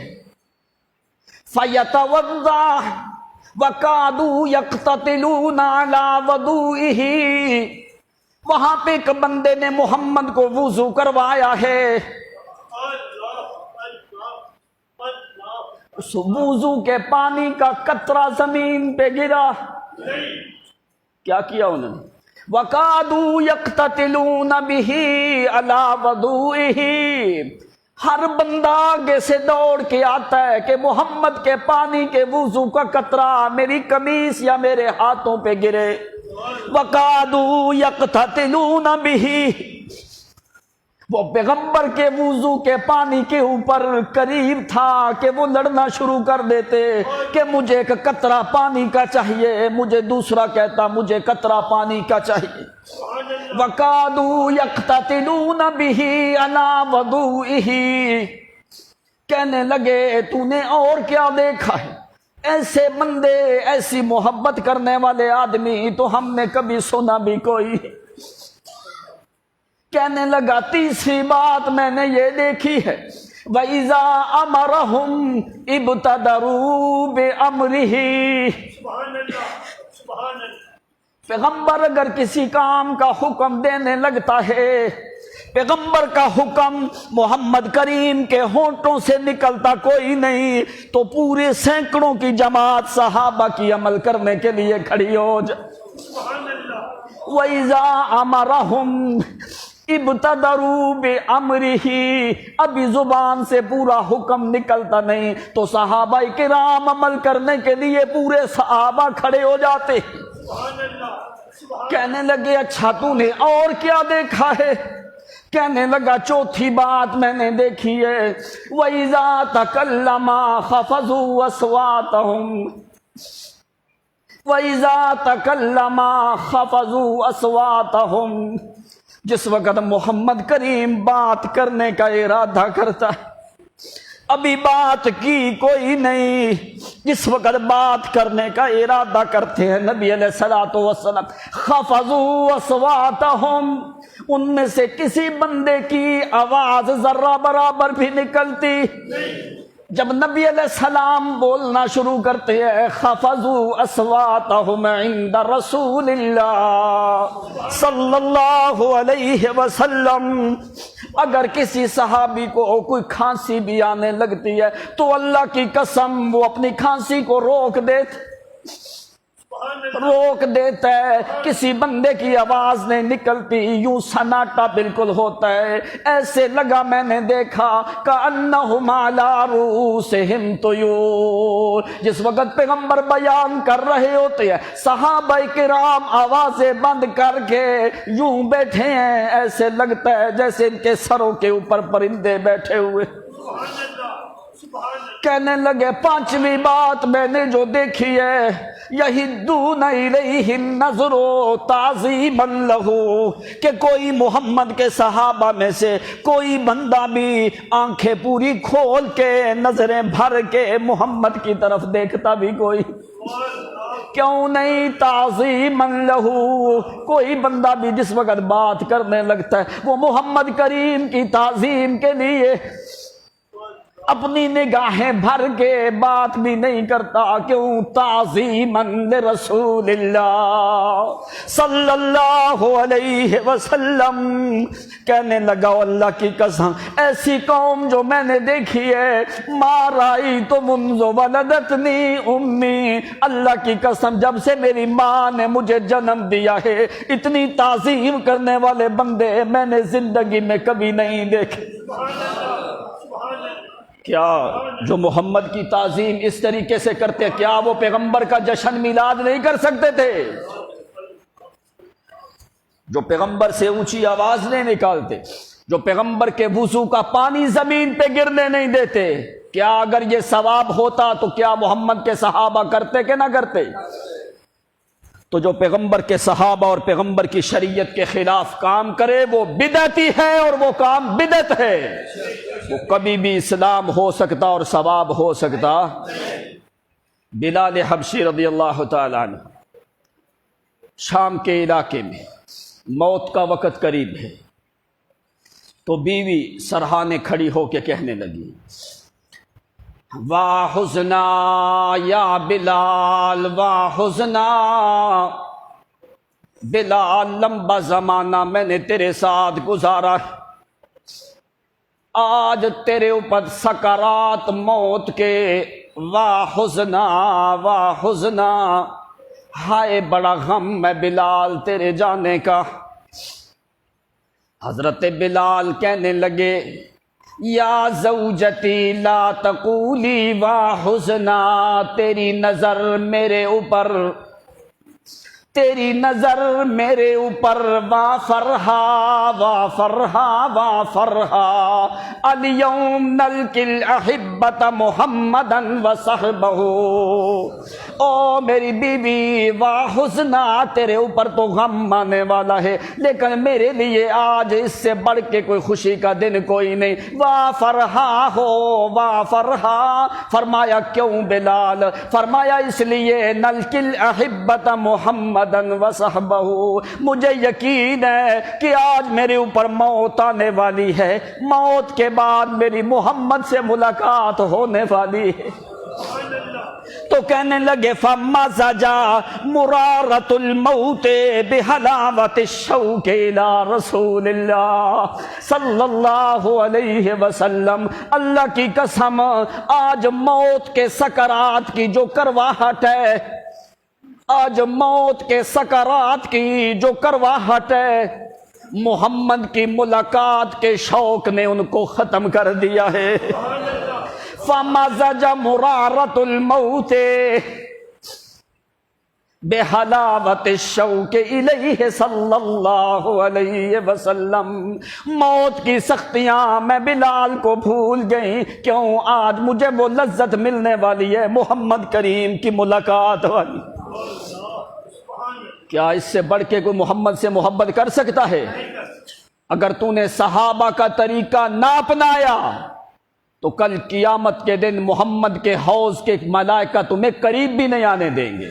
فَيَتَوَضَّعُ وَقَعْدُوا يَقْتَتِلُونَ عَلَى وَضُوئِهِ، وہاں پہ ایک بندے نے محمد کو وضو کروایا ہے، اس وضو کے پانی کا قطرہ زمین پہ گرا۔ کیا کیا انہوں نے؟ وَقَادُوا يَقْتَتِلُونَ بِهِ عَلَى وَضُوئِهِ، ہر بندہ آگے سے دوڑ کے آتا ہے کہ محمد کے پانی کے وضو کا قطرہ میری قمیص یا میرے ہاتھوں پہ گرے۔ وَقَادُوا يَقْتَتِلُونَ بِهِ، وہ پیغمبر کے وضو کے پانی کے اوپر قریب تھا کہ وہ لڑنا شروع کر دیتے کہ مجھے ایک قطرہ پانی کا چاہیے، مجھے دوسرا کہتا مجھے قطرہ پانی کا چاہیے۔ وَقَادُوا يَقْتَتِلُونَ بِهِ عَلَى وَضُوئِهِ، کہنے لگے تو نے اور کیا دیکھا ہے، ایسے بندے، ایسی محبت کرنے والے آدمی تو ہم نے کبھی سنا بھی کوئی۔ کہنے لگا تیسری بات میں نے یہ دیکھی ہے، وَإِذَا أَمَرَهُمْ ابْتَدَرُوا بِأَمْرِهِ، پیغمبر اگر کسی کام کا حکم دینے لگتا ہے، پیغمبر کا حکم محمد کریم کے ہونٹوں سے نکلتا کوئی نہیں تو پورے سینکڑوں کی جماعت صحابہ کی عمل کرنے کے لیے کھڑی ہو جائے۔ وَإِذَا أَمَرَهُمْ ابتدروا بِأَمْرِهِ، ابھی زبان سے پورا حکم نکلتا نہیں تو صحابہ کرام عمل کرنے کے لیے پورے صحابہ کھڑے ہو جاتے۔ کہنے لگے اچھا تو نے اور کیا دیکھا ہے؟ کہنے لگا چوتھی بات میں نے دیکھی ہے، وَإِذَا تَكَلَّمَ خَفَضُوا أَصْوَاتَهُمْ، وَإِذَا تَكَلَّمَ خَفَضُوا أَصْوَاتَهُمْ، جس وقت محمد کریم بات کرنے کا ارادہ کرتا ہے، ابھی بات کی کوئی نہیں، جس وقت بات کرنے کا ارادہ کرتے ہیں نبی علیہ الصلوۃ والسلام خفضوا اصواتهم، ان میں سے کسی بندے کی آواز ذرہ برابر بھی نکلتی۔ جب نبی علیہ السلام بولنا شروع کرتے ہیں خفضوا اصواتهم عند رسول اللہ صلی اللہ علیہ وسلم، اگر کسی صحابی کو کوئی کھانسی بھی آنے لگتی ہے تو اللہ کی قسم وہ اپنی کھانسی کو روک دیتا ہے، کسی بندے کی آواز نہیں نکلتی، یوں سناٹا بالکل ہوتا ہے، ایسے لگا میں نے دیکھا کأنہم علی رؤوسہم طیور، جس وقت پیغمبر بیان کر رہے ہوتے ہیں صحابہ کرام آوازیں بند کر کے یوں بیٹھے ہیں، ایسے لگتا ہے جیسے ان کے سروں کے اوپر پرندے بیٹھے ہوئے۔ کہنے لگے پانچویں بات میں نے جو دیکھی ہے، یہدون الیہ النظر تعظیما لہ، کہ کوئی محمد کے صحابہ میں سے کوئی بندہ بھی آنکھیں پوری کھول کے نظریں بھر کے محمد کی طرف دیکھتا بھی کوئی کیوں نہیں؟ تعظیما لہ، کوئی بندہ بھی جس وقت بات کرنے لگتا ہے وہ محمد کریم کی تعظیم کے لیے اپنی نگاہیں بھر کے بات بھی نہیں کرتا، کیوں؟ تعظیما لرسول اللہ صلی اللہ علیہ وسلم۔ کہنے لگا اللہ کی قسم ایسی قوم جو میں نے دیکھی ہے ما رأیت منذ ولدتنی امی، اللہ کی قسم جب سے میری ماں نے مجھے جنم دیا ہے اتنی تعظیم کرنے والے بندے میں نے زندگی میں کبھی نہیں دیکھے۔ کیا جو محمد کی تعظیم اس طریقے سے کرتے کیا وہ پیغمبر کا جشن میلاد نہیں کر سکتے تھے؟ جو پیغمبر سے اونچی آواز نہیں نکالتے، جو پیغمبر کے وضو کا پانی زمین پہ گرنے نہیں دیتے، کیا اگر یہ ثواب ہوتا تو کیا محمد کے صحابہ کرتے کہ نہ کرتے؟ تو جو پیغمبر کے صحابہ اور پیغمبر کی شریعت کے خلاف کام کرے وہ بدعتی ہے، اور وہ کام بدعت ہے، وہ کبھی بھی اسلام ہو سکتا اور ثواب ہو سکتا۔ بلال حبشی رضی اللہ تعالی عنہ شام کے علاقے میں موت کا وقت قریب ہے تو بیوی سرہانے کھڑی ہو کے کہنے لگی واہ حزنا یا بلال، واہ حزنا بلال، لمبا زمانہ میں نے تیرے ساتھ گزارا، آج تیرے اوپر سکرات موت کے، واہ حزنا واہ حزنا، ہائے بڑا غم ہے بلال تیرے جانے کا۔ حضرت بلال کہنے لگے یا زوجتی لا تقولی وا حزنا، تیری نظر میرے اوپر، تیری نظر میرے اوپر، وا فرحا وا فرحا وا فرحا، الیوم نلقی الاحبۃ محمدا وصحبہ۔ او میری بیوی وا حزنا، تیرے اوپر تو غم آنے والا ہے، لیکن میرے لیے آج اس سے بڑھ کے کوئی خوشی کا دن کوئی نہیں۔ وا فرحا ہو وا فرحا، فرمایا کیوں بلال؟ فرمایا اس لیے نلقی الاحبۃ محمدا وصحبہ، مجھے یقین ہے کہ آج میرے اوپر موت آنے والی ہے، موت کے بعد میری محمد سے ملاقات ہونے والی ہے۔ تو کہنے لگے فمزج مرارۃ الموت بحلاوۃ الشوق الی رسول اللہ صلی اللہ علیہ وسلم۔ اللہ کی قسم، آج موت کے سکرات کی جو کرواہٹ ہے، آج موت کے سکرات کی جو کرواہٹ ہے، محمد کی ملاقات کے شوق نے ان کو ختم کر دیا ہے۔ فمزج مرارۃ الموت بحلاوۃ الشوق الیہ صلی اللہ علیہ وسلم۔ موت کی سختیاں میں بلال کو بھول گئی، کیوں؟ آج مجھے وہ لذت ملنے والی ہے محمد کریم کی ملاقات والی۔ کیا اس سے بڑھ کے کوئی محمد سے محبت کر سکتا ہے؟ اگر تو نے صحابہ کا طریقہ نہ اپنایا تو کل قیامت کے دن محمد کے حوض کے ملائکہ تمہیں قریب بھی نہیں آنے دیں گے۔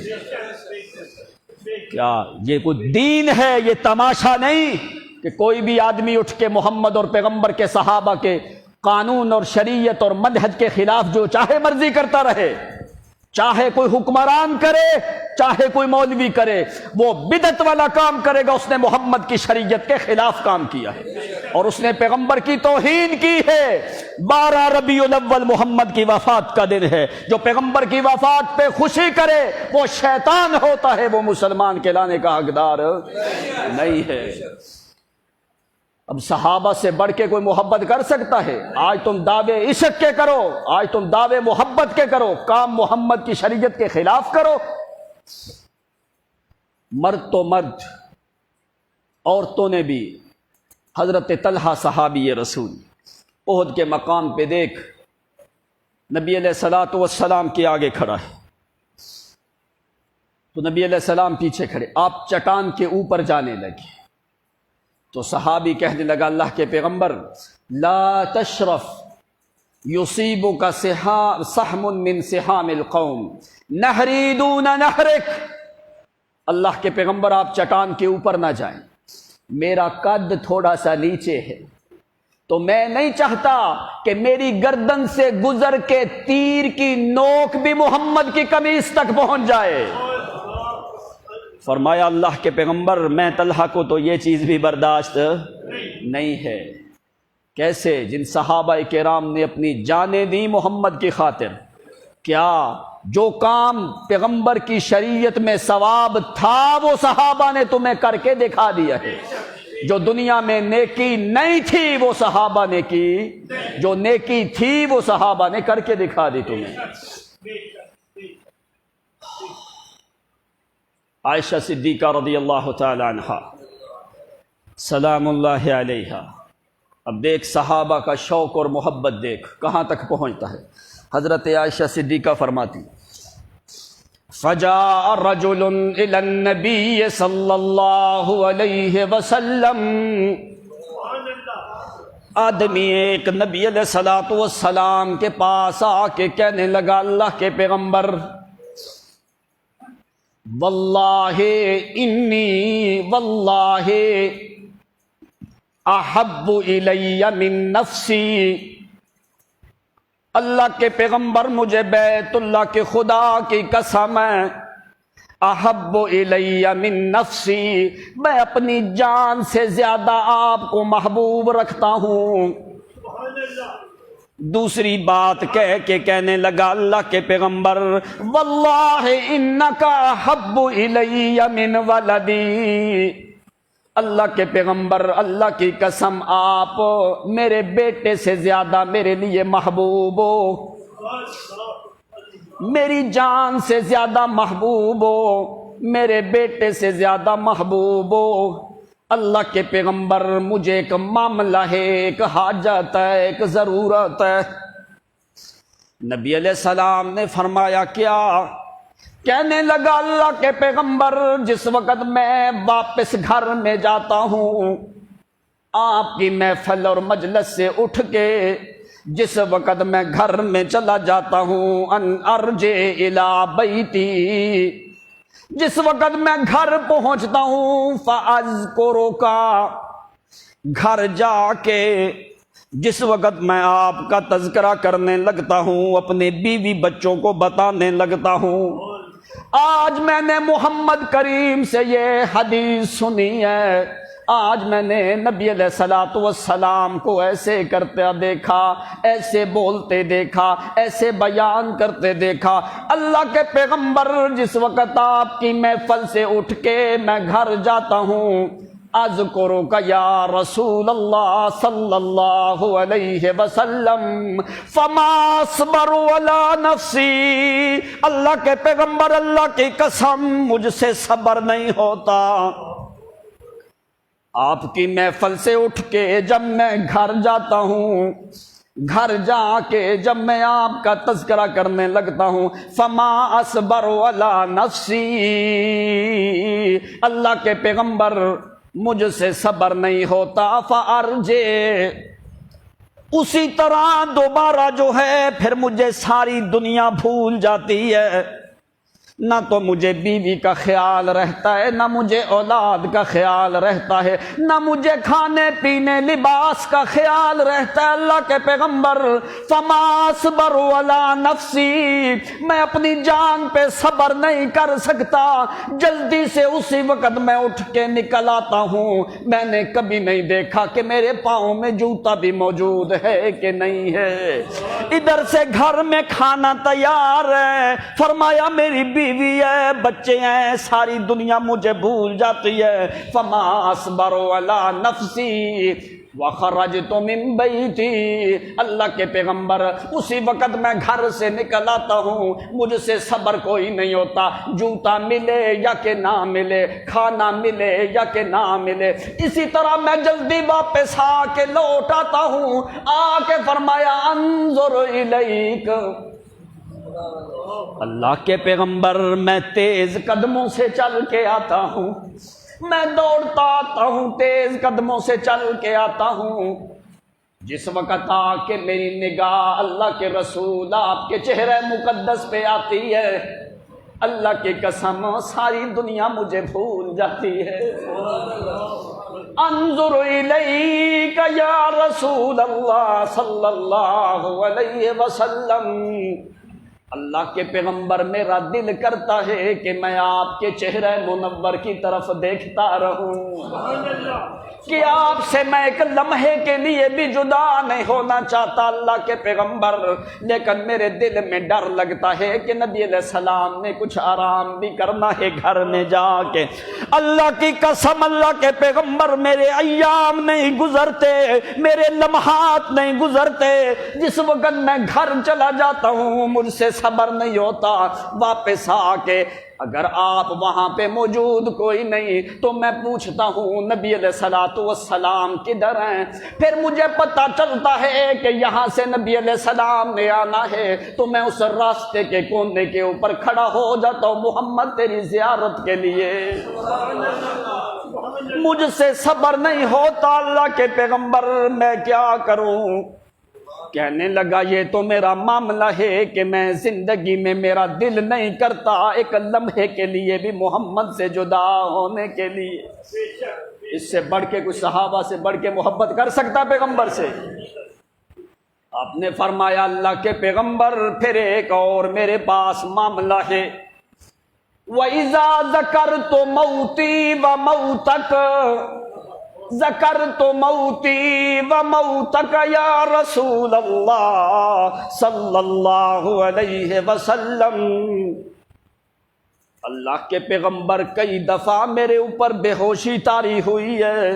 کیا یہ کوئی دین ہے؟ یہ تماشا نہیں کہ کوئی بھی آدمی اٹھ کے محمد اور پیغمبر کے صحابہ کے قانون اور شریعت اور منہج کے خلاف جو چاہے مرضی کرتا رہے، چاہے کوئی حکمران کرے چاہے کوئی مولوی کرے، وہ بدعت والا کام کرے گا، اس نے محمد کی شریعت کے خلاف کام کیا ہے اور اس نے پیغمبر کی توہین کی ہے۔ 12 ربیع الاول محمد کی وفات کا دن ہے، جو پیغمبر کی وفات پہ خوشی کرے وہ شیطان ہوتا ہے، وہ مسلمان کہلانے کا حقدار نہیں ہے۔ اب صحابہ سے بڑھ کے کوئی محبت کر سکتا ہے؟ آج تم دعوے عشق کے کرو، آج تم دعوے محبت کے کرو، کام محمد کی شریعت کے خلاف کرو۔ مرد تو مرد، عورتوں نے بھی۔ حضرت طلحہ صحابی رسول احد کے مقام پہ دیکھ، نبی علیہ الصلوۃ والسلام کے آگے کھڑا ہے تو نبی علیہ السلام پیچھے کھڑے، آپ چٹان کے اوپر جانے لگے تو صحابی کہنے لگا اللہ کے پیغمبر لا تشرف یصیبک سہم من سہام القوم نہری دون نہرک، اللہ کے پیغمبر آپ چٹان کے اوپر نہ جائیں، میرا قد تھوڑا سا نیچے ہے تو میں نہیں چاہتا کہ میری گردن سے گزر کے تیر کی نوک بھی محمد کی قمیص تک پہنچ جائے۔ فرمایا اللہ کے پیغمبر میں طلحہ کو تو یہ چیز بھی برداشت نہیں ہے۔ کیسے؟ جن صحابہ کرام نے اپنی جانیں دی محمد کی خاطر، کیا جو کام پیغمبر کی شریعت میں ثواب تھا وہ صحابہ نے تمہیں کر کے دکھا دیا ہے۔ جو دنیا میں نیکی نہیں تھی وہ صحابہ نے کی، جو نیکی تھی وہ صحابہ نے کر کے دکھا دی تمہیں۔ عائشہ صدیقہ رضی اللہ تعالی عنہا سلام اللہ علیہا، اب دیکھ صحابہ کا شوق اور محبت دیکھ کہاں تک پہنچتا ہے۔ حضرت عائشہ صدیقہ فرماتی فجاء رجل الى النبی صلی اللہ علیہ وسلم، آدمی ایک نبی علیہ الصلوۃ والسلام کے پاس آ کے کہنے لگا اللہ کے پیغمبر واللہ انی واللہ احب الی من نفسی، اللہ کے پیغمبر مجھے بیت اللہ کے خدا کی قسم ہے، احب الی من نفسی، میں اپنی جان سے زیادہ آپ کو محبوب رکھتا ہوں۔ دوسری بات کہہ کے کہنے لگا اللہ کے پیغمبر واللہ انکا حب الی من ولدی، اللہ کے پیغمبر اللہ کی قسم آپ میرے بیٹے سے زیادہ میرے لیے محبوب ہو، میری جان سے زیادہ محبوب ہو، میرے بیٹے سے زیادہ محبوب ہو۔ اللہ کے پیغمبر مجھے ایک معاملہ ہے، ایک حاجت ہے، ایک ضرورت ہے۔ نبی علیہ السلام نے فرمایا کیا؟ کہنے لگا اللہ کے پیغمبر جس وقت میں واپس گھر میں جاتا ہوں آپ کی محفل اور مجلس سے اٹھ کے، جس وقت میں گھر میں چلا جاتا ہوں ان ارجع الی بیتی، جس وقت میں گھر پہنچتا ہوں فاذکرک، گھر جا کے جس وقت میں آپ کا تذکرہ کرنے لگتا ہوں، اپنے بیوی بچوں کو بتانے لگتا ہوں۔ آج میں نے محمد کریم سے یہ حدیث سنی ہے، آج میں نے نبی علیہ الصلوۃ والسلام کو ایسے کرتے دیکھا، ایسے بولتے دیکھا، ایسے بیان کرتے دیکھا۔ اللہ کے پیغمبر جس وقت آپ کی محفل سے اٹھ کے میں گھر جاتا ہوں، اذکرک یا رسول اللہ صلی اللہ علیہ وسلم فما اصبر علی نفسی، اللہ کے پیغمبر اللہ کی قسم مجھ سے صبر نہیں ہوتا۔ آپ کی محفل سے اٹھ کے جب میں گھر جاتا ہوں، گھر جا کے جب میں آپ کا تذکرہ کرنے لگتا ہوں، فما اصبر علی نفسی، اللہ کے پیغمبر مجھ سے صبر نہیں ہوتا، فارجع، اسی طرح دوبارہ جو ہے پھر مجھے ساری دنیا بھول جاتی ہے، نہ تو مجھے بیوی کا خیال رہتا ہے، نہ مجھے اولاد کا خیال رہتا ہے، نہ مجھے کھانے پینے لباس کا خیال رہتا ہے۔ اللہ کے پیغمبر فما اصبر علی نفسی، میں اپنی جان پہ صبر نہیں کر سکتا، جلدی سے اسی وقت میں اٹھ کے نکل آتا ہوں۔ میں نے کبھی نہیں دیکھا کہ میرے پاؤں میں جوتا بھی موجود ہے کہ نہیں ہے۔ ادھر سے گھر میں کھانا تیار ہے، فرمایا میری بیوی ہے، بچے ہیں، ساری دنیا مجھے بھول جاتی ہے۔ فما اصبر علی نفسی وخرجت من بیتی، اللہ کے پیغمبر اسی وقت میں گھر سے نکل آتا ہوں، مجھ سے صبر کوئی نہیں ہوتا، جوتا ملے یا کہ نہ ملے، کھانا ملے یا کہ نہ ملے، اسی طرح میں جلدی واپس آ کے لوٹ آتا ہوں۔ آ کے فرمایا انظر الیک، اللہ کے پیغمبر میں تیز قدموں سے چل کے آتا ہوں، میں دوڑتا آتا ہوں، تیز قدموں سے چل کے آتا ہوں۔ جس وقت آ کے میری نگاہ اللہ کے رسول آپ کے چہرے مقدس پہ آتی ہے، اللہ کی قسم ساری دنیا مجھے بھول جاتی ہے۔ انظر الیک یا رسول اللہ صلی اللہ علیہ وسلم، اللہ کے پیغمبر میرا دل کرتا ہے کہ میں آپ کے چہرے منور کی طرف دیکھتا رہوں، کہ آپ سے میں ایک لمحے کے لیے بھی جدا نہیں ہونا چاہتا اللہ کے پیغمبر، لیکن میرے دل میں ڈر لگتا ہے کہ نبی علیہ السلام نے کچھ آرام بھی کرنا ہے گھر میں جا کے۔ اللہ کی قسم اللہ کے پیغمبر میرے ایام نہیں گزرتے، میرے لمحات نہیں گزرتے، جس وقت میں گھر چلا جاتا ہوں مجھ سے صبر نہیں ہوتا، واپس آ کے اگر آپ وہاں پہ موجود کوئی نہیں تو میں پوچھتا ہوں نبی علیہ الصلوۃ والسلام کدھر ہیں؟ پھر مجھے پتہ چلتا ہے کہ یہاں سے نبی علیہ السلام نے آنا ہے، تو میں اس راستے کے کونے کے اوپر کھڑا ہو جاتا ہوں محمد تیری زیارت کے لیے۔ مجھ سے صبر نہیں ہوتا اللہ کے پیغمبر، میں کیا کروں؟ کہنے لگا یہ تو میرا معاملہ ہے کہ میں زندگی میں میرا دل نہیں کرتا ایک لمحے کے لیے بھی محمد سے جدا ہونے کے لیے۔ اس سے بڑھ کے کوئی صحابہ سے بڑھ کے محبت کر سکتا پیغمبر سے؟ آپ نے فرمایا اللہ کے پیغمبر پھر ایک اور میرے پاس معاملہ ہے، وَإِذَا ذَكَرْتُ مَوْتِي وَمَوْتَكَ، ذکرت موتی و موتک یا رسول اللہ صلی اللہ علیہ وسلم، اللہ کے پیغمبر کئی دفعہ میرے اوپر بے ہوشی طاری ہوئی ہے،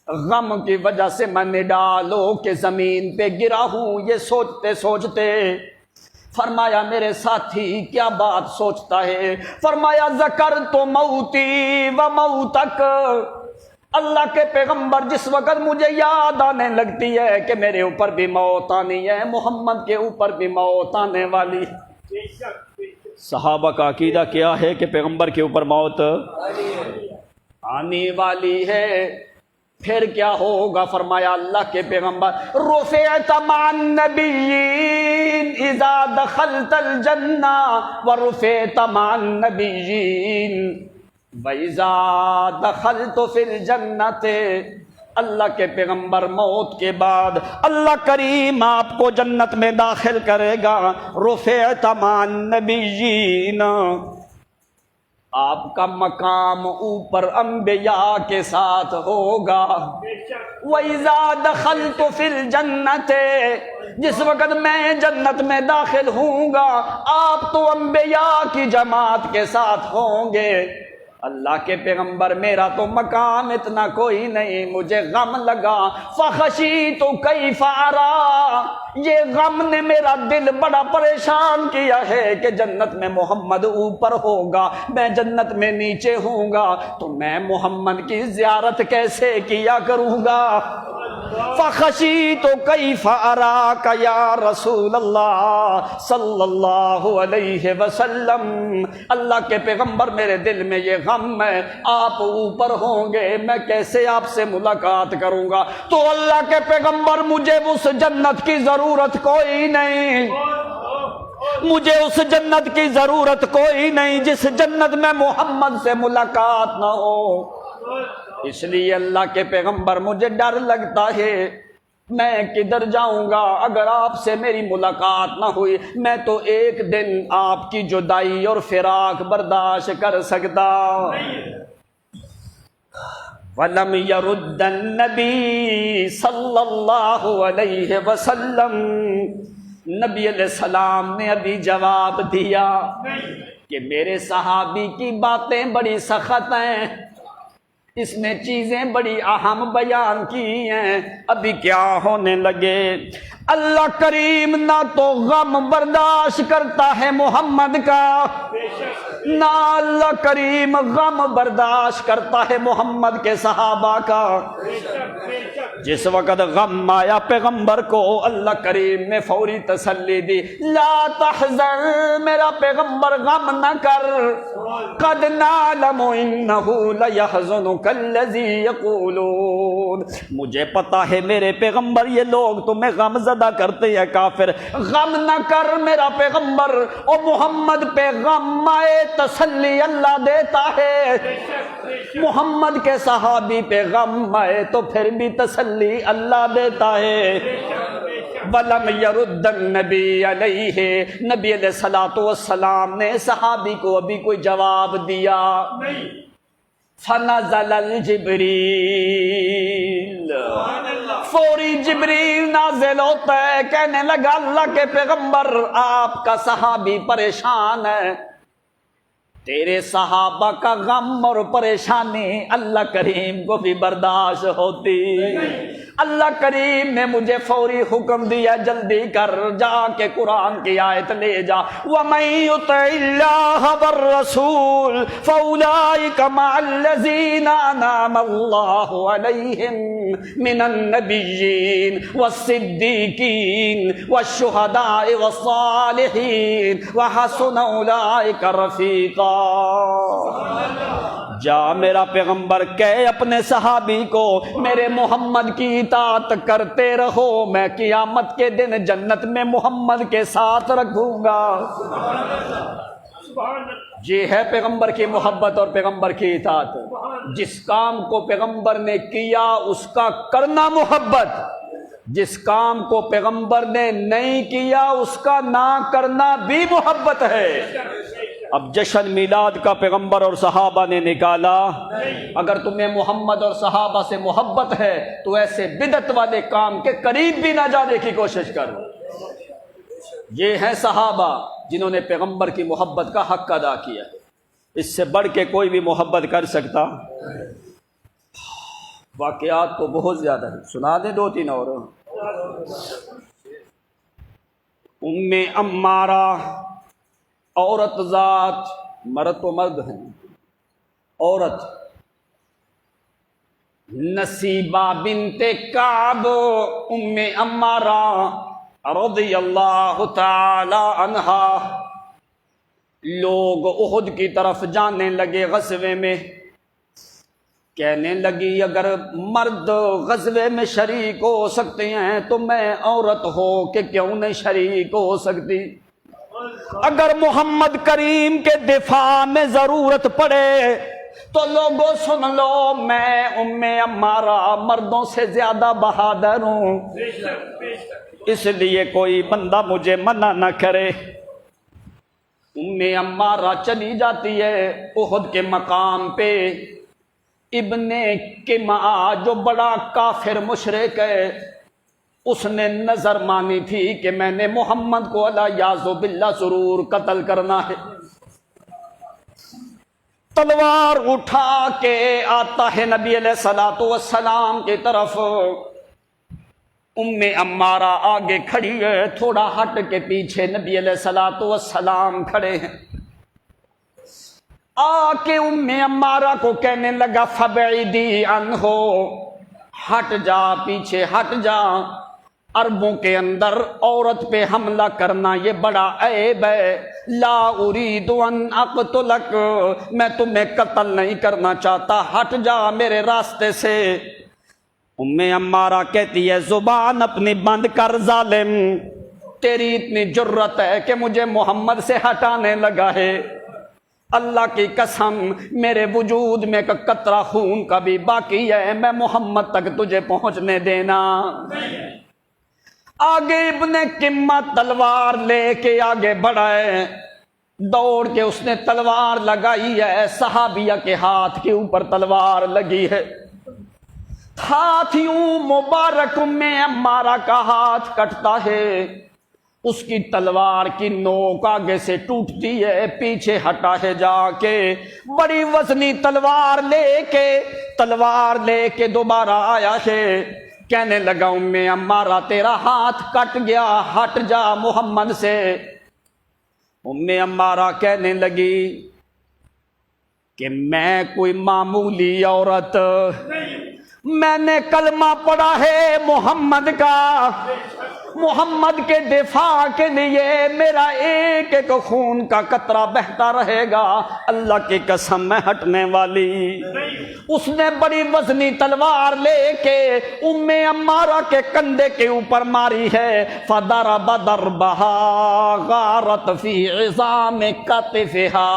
غم کی وجہ سے میں نے ڈالو کہ زمین پہ گرا ہوں، یہ سوچتے سوچتے۔ فرمایا میرے ساتھی کیا بات سوچتا ہے؟ فرمایا ذکرت موتی و موتک، اللہ کے پیغمبر جس وقت مجھے یاد آنے لگتی ہے کہ میرے اوپر بھی موت آنی ہے، محمد کے اوپر بھی موت آنے والی۔ صحابہ کا عقیدہ کیا ہے کہ پیغمبر کے اوپر موت آنے والی ہے، پھر کیا ہوگا؟ فرمایا اللہ کے پیغمبر رفعت مع النبیین اذا دخلت الجنہ ورفعت مع النبیین وَإِذَا دَخَلْتُ فِي الْجَنَّةِ، اللہ کے پیغمبر موت کے بعد اللہ کریم آپ کو جنت میں داخل کرے گا۔ رفعت مع النبیین، آپ کا مقام اوپر انبیاء کے ساتھ ہوگا۔ وَإِذَا دَخَلْتُ فِي الْجَنَّةِ، جس وقت میں جنت میں داخل ہوں گا آپ تو انبیاء کی جماعت کے ساتھ ہوں گے۔ اللہ کے پیغمبر میرا تو مقام اتنا کوئی نہیں، مجھے غم لگا۔ فخشیت کیف ارى، یہ غم نے میرا دل بڑا پریشان کیا ہے کہ جنت میں محمد اوپر ہوگا، میں جنت میں نیچے ہوں گا، تو میں محمد کی زیارت کیسے کیا کروں گا؟ فخشیت کیف اراک یا رسول اللہ صلی اللہ علیہ وسلم، اللہ کے پیغمبر میرے دل میں یہ غم ہے، آپ اوپر ہوں گے، میں کیسے آپ سے ملاقات کروں گا؟ تو اللہ کے پیغمبر مجھے اس جنت کی ضرورت کوئی نہیں، مجھے اس جنت کی ضرورت کوئی نہیں جس جنت میں محمد سے ملاقات نہ ہو۔ اس لیے اللہ کے پیغمبر مجھے ڈر لگتا ہے میں کدھر جاؤں گا اگر آپ سے میری ملاقات نہ ہوئی، میں تو ایک دن آپ کی جدائی اور فراق برداشت کر سکتا۔ وَلَمْ يَرُدَّ النَّبِي صلی اللہ علیہ وسلم، نبی علیہ السلام نے ابھی جواب دیا کہ میرے صحابی کی باتیں بڑی سخت ہیں، اس نے چیزیں بڑی اہم بیان کی ہیں، ابھی کیا ہونے لگے؟ اللہ کریم نہ تو غم برداشت کرتا ہے محمد کا، نہ اللہ کریم غم برداشت کرتا ہے محمد کے صحابہ کا۔ جس وقت غم آیا پیغمبر کو اللہ کریم نے فوری تسلی دی، لا تحزن، میرا پیغمبر غم نہ کر، قد نعلم انہ لیحزنک الذی یقولون، مجھے پتا ہے میرے پیغمبر یہ لوگ تمہیں غم زدہ کرتے ہیں کافر، غم نہ کر میرا پیغمبر۔ اور محمد پہ غم آئے تسلی اللہ دیتا ہے، محمد کے صحابی پہ غم آئے تو پھر بھی تسلی اللہ دیتا ہے۔ وَلَمْ يَرُدَّ النَّبِيَّ عَلَيْهِ، نبی علیہ الصلوۃ والسلام نے صحابی کو ابھی کوئی جواب دیا۔ فَنَزَلَ الْجِبْرِيلُ، فوری جبریل نازل ہوتا ہے، کہنے لگا اللہ کے پیغمبر آپ کا صحابی پریشان ہے، تیرے صحابہ کا غم اور پریشانی اللہ کریم کو بھی برداشت ہوتی۔ اللہ کریم نے مجھے فوری حکم دیا، جلدی کر جا کے قرآن کی آیت لے جا، وَمَن يُطِعِ اللَّهَ وَالرَّسُولَ فَأُولَٰئِكَ مَعَ الَّذِينَ أَنْعَمَ اللَّهُ عَلَيْهِم مِّنَ النَّبِيِّينَ وَالصِّدِّيقِينَ وَالشُّهَدَاءِ وَالصَّالِحِينَ وَحَسُنَ أُولَٰئِكَ رَفِيقًا۔ جا میرا پیغمبر کہے اپنے صحابی کو میرے محمد کی اطاعت کرتے رہو، میں قیامت کے دن جنت میں محمد کے ساتھ رکھوں گا۔ یہ ہے پیغمبر کی محبت اور پیغمبر کی اطاعت، جس کام کو پیغمبر نے کیا اس کا کرنا محبت، جس کام کو پیغمبر نے نہیں کیا اس کا نہ کرنا بھی محبت ہے۔ اب جشن میلاد کا پیغمبر اور صحابہ نے نکالا. اگر تمہیں محمد اور صحابہ سے محبت ہے تو ایسے بدعت والے کام کے قریب بھی نہ جانے کی کوشش کرو. یہ ہیں صحابہ جنہوں نے پیغمبر کی محبت کا حق ادا کیا. اس سے بڑھ کے کوئی بھی محبت کر سکتا؟ واقعات تو بہت زیادہ ہیں، سنا دیں 2-3 اور. ام عمارہ عورت ذات، مرد تو مرد ہیں، عورت. نصیبہ بنت کعب ام عمارہ رضی اللہ تعالی عنہا. لوگ احد کی طرف جانے لگے غزوے میں، کہنے لگی اگر مرد غزوے میں شریک ہو سکتے ہیں تو میں عورت ہو کہ کیوں نہیں شریک ہو سکتی؟ اگر محمد کریم کے دفاع میں ضرورت پڑے تو لوگوں سن لو، میں ام عمارہ مردوں سے زیادہ بہادر ہوں، اس لیے کوئی بندہ مجھے منع نہ کرے. ام عمارہ چلی جاتی ہے احد کے مقام پہ. ابن کمعہ جو بڑا کافر مشرک ہے، اس نے نظر مانی تھی کہ میں نے محمد کو الیاذ باللہ ضرور قتل کرنا ہے. تلوار اٹھا کے آتا ہے نبی علیہ الصلوۃ والسلام کی طرف. ام عمارہ آگے کھڑی ہے، تھوڑا ہٹ کے پیچھے نبی علیہ الصلوۃ والسلام کھڑے ہیں. آ کے ام عمارہ کو کہنے لگا فبعیدی عنہ، ہٹ جا، پیچھے ہٹ جا. عربوں کے اندر عورت پہ حملہ کرنا یہ بڑا عیب ہے. لا ارید ان اقتلک، میں تمہیں قتل نہیں کرنا چاہتا، ہٹ جا میرے راستے سے. ام عمارہ کہتی ہے زبان اپنی بند کر ظالم، تیری اتنی جرت ہے کہ مجھے محمد سے ہٹانے لگا ہے. اللہ کی قسم میرے وجود میں کا قطرہ خون کا بھی باقی ہے، میں محمد تک تجھے پہنچنے دینا. آگے ابن کمہ تلوار لے کے آگے بڑھا ہے، دوڑ کے اس نے تلوار لگائی ہے. صحابیہ کے ہاتھ کے اوپر تلوار لگی ہے، ہاتھ یوں مبارک ام عمارہ کا ہاتھ کٹتا ہے. اس کی تلوار کی نوک آگے سے ٹوٹتی ہے، پیچھے ہٹا ہے جا کے. بڑی وزنی تلوار لے کے دوبارہ آیا ہے. کہنے لگا ام عمارہ تیرا ہاتھ کٹ گیا، ہٹ جا محمد سے. ام عمارہ کہنے لگی کہ میں کوئی معمولی عورت، میں نے کلمہ پڑھا ہے محمد کا، محمد کے دفاع کے لیے میرا ایک ایک خون کا قطرہ بہتا رہے گا. اللہ کی قسم میں ہٹنے والی. اس نے بڑی وزنی تلوار لے کے ام عمارہ کے کندھے کے اوپر ماری ہے. فضرب ضربها غارت فی عظام کتفها.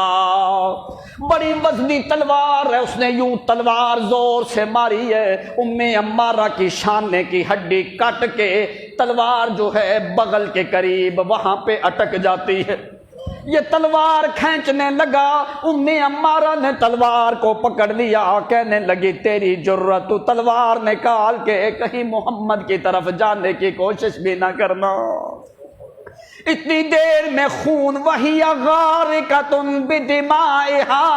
بڑی وزنی تلوار ہے، اس نے یوں تلوار زور سے ماری ہے. ام عمارہ کی شانے کی ہڈی کٹ کے تلوار جو ہے بغل کے قریب وہاں پہ اٹک جاتی ہے. یہ تلوار کھینچنے لگا، ام عمارہ نے تلوار کو پکڑ لیا. کہنے لگی تیری جرت، تو تلوار نکال کے کہیں محمد کی طرف جانے کی کوشش بھی نہ کرنا. اتنی دیر میں خون وہی غارقۃ بدمائها،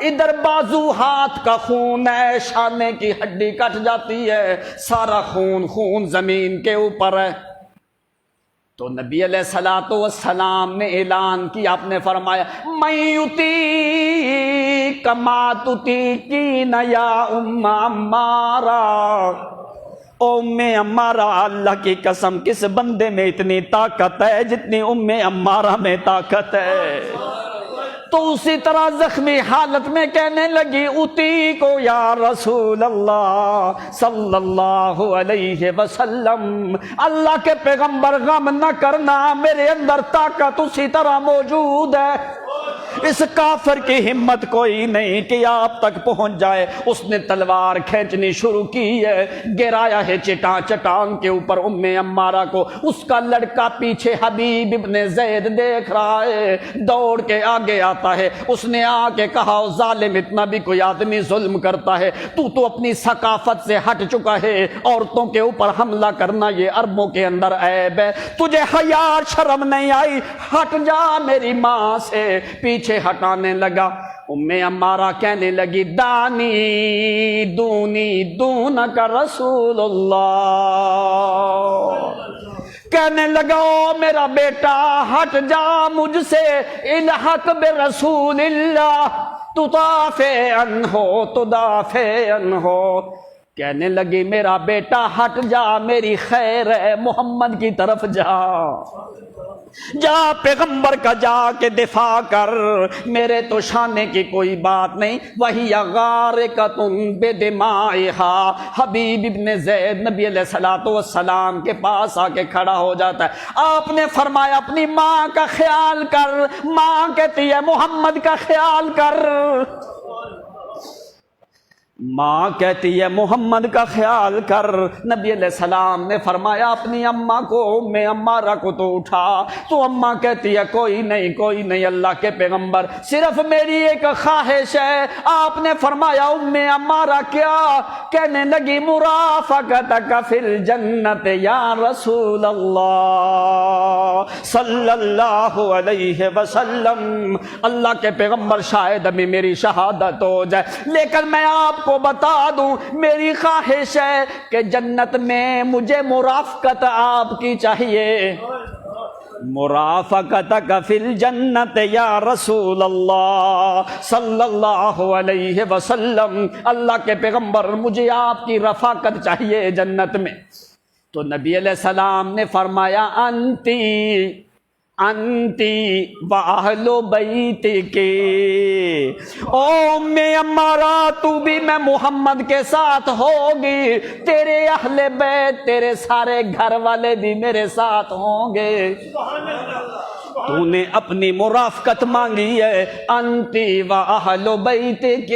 ادھر بازو ہاتھ کا خون ہے، شانے کی ہڈی کٹ جاتی ہے، سارا خون زمین کے اوپر ہے. تو نبی علیہ الصلوۃ والسلام نے اعلان کیا، آپ نے فرمایا من یطیق ما تطیقین یا ام عمارہ. ام عمارہ اللہ کی قسم کس بندے میں اتنی طاقت ہے جتنی ام عمارہ میں طاقت ہے. تو اسی طرح زخمی حالت میں کہنے لگی اتی کو یا رسول اللہ صلی اللہ علیہ وسلم، اللہ کے پیغمبر غم نہ کرنا، میرے اندر طاقت اسی طرح موجود ہے. اس کافر کی ہمت کوئی نہیں کہ آپ تک پہنچ جائے. اس نے تلوار کھینچنی شروع کی ہے, گرایا ہے چٹان کے اوپر ام عمارہ کو. اس کا لڑکا پیچھے حبیب ابن زید دیکھ رہا ہے, دوڑ کے آگے آتا ہے. اس نے آ کے کہا ظالم, اتنا بھی کوئی آدمی ظلم کرتا ہے؟ تو اپنی ثقافت سے ہٹ چکا ہے. عورتوں کے اوپر حملہ کرنا یہ عربوں کے اندر عیب ہے. تجھے حیا شرم نہیں آئی؟ ہٹ جا میری ماں سے. پیچھے ہٹانے لگا. ام عمارہ کہنے لگی دانی دونی دونک رسول اللہ. کہنے لگا او میرا بیٹا ہٹ جا مجھ سے, الحق برسول اللہ تدافع عنہ تدافع عنہ. کہنے لگی میرا بیٹا ہٹ جا, میری خیر ہے, محمد کی طرف جا پیغمبر کا جا کے دفاع کر, میرے تو شانے کی کوئی بات نہیں. وہی غارقۃ بدمائہا. حبیب ابن زید نبی علیہ الصلوۃ والسلام کے پاس آ کے کھڑا ہو جاتا ہے. آپ نے فرمایا اپنی ماں کا خیال کر. ماں کہتی ہے محمد کا خیال کر. ماں کہتی ہے محمد کا خیال کر. نبی علیہ السلام نے فرمایا اپنی اماں کو, ام عمارہ کو تو اٹھا. تو اماں کہتی ہے کوئی نہیں اللہ کے پیغمبر, صرف میری ایک خواہش ہے. آپ نے فرمایا ام عمارہ کیا؟ کہنے لگی مرافقتک فی الجنت یا رسول اللہ صلی اللہ علیہ وسلم. اللہ کے پیغمبر شاید ابھی میری شہادت ہو جائے, لیکن میں آپ کو بتا دوں میری خواہش ہے کہ جنت میں مجھے مرافقت آپ کی چاہیے. مرافقتک فی الجنت یا رسول اللہ صلی اللہ علیہ وسلم. اللہ کے پیغمبر مجھے آپ کی رفاقت چاہیے جنت میں. تو نبی علیہ السلام نے فرمایا انتی و اہل بیتک. او ام عمارہ تو بھی میں محمد کے ساتھ ہوگی, تیرے اہل بیت تیرے سارے گھر والے بھی میرے ساتھ ہوں گے. تو نے اپنی مرافقت مانگی ہے. انتی و اہل بیتک,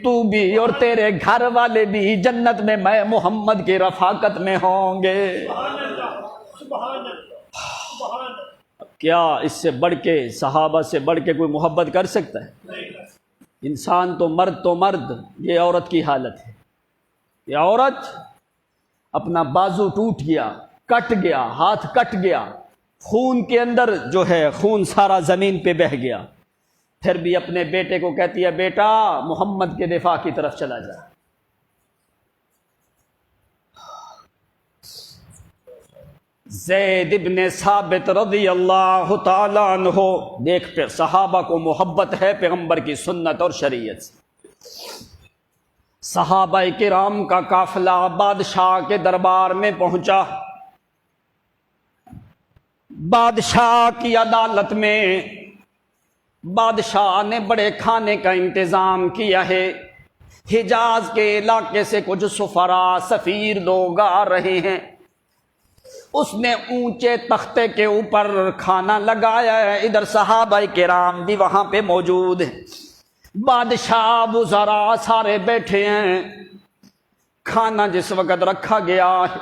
تو بھی اور تیرے گھر والے بھی جنت میں میں محمد کی رفاقت میں ہوں گے. کیا اس سے بڑھ کے, صحابہ سے بڑھ کے کوئی محبت کر سکتا ہے؟ انسان تو مرد. یہ عورت کی حالت ہے. یہ عورت اپنا بازو ٹوٹ گیا, کٹ گیا, ہاتھ کٹ گیا, خون کے اندر جو ہے خون سارا زمین پہ بہہ گیا, پھر بھی اپنے بیٹے کو کہتی ہے بیٹا محمد کے دفاع کی طرف چلا جا. زید ابن ثابت رضی اللہ تعالیٰ عنہ, دیکھ پہ صحابہ کو محبت ہے پیغمبر کی سنت اور شریعت سے. صحابہ کرام کا قافلہ بادشاہ کے دربار میں پہنچا. بادشاہ کی عدالت میں بادشاہ نے بڑے کھانے کا انتظام کیا ہے. حجاز کے علاقے سے کچھ سفراء سفیر لوگ آ رہے ہیں. اس نے اونچے تختے کے اوپر کھانا لگایا ہے. ادھر صحابہ کرام بھی وہاں پہ موجود ہیں. بادشاہ وزراء سارے بیٹھے ہیں. کھانا جس وقت رکھا گیا ہے,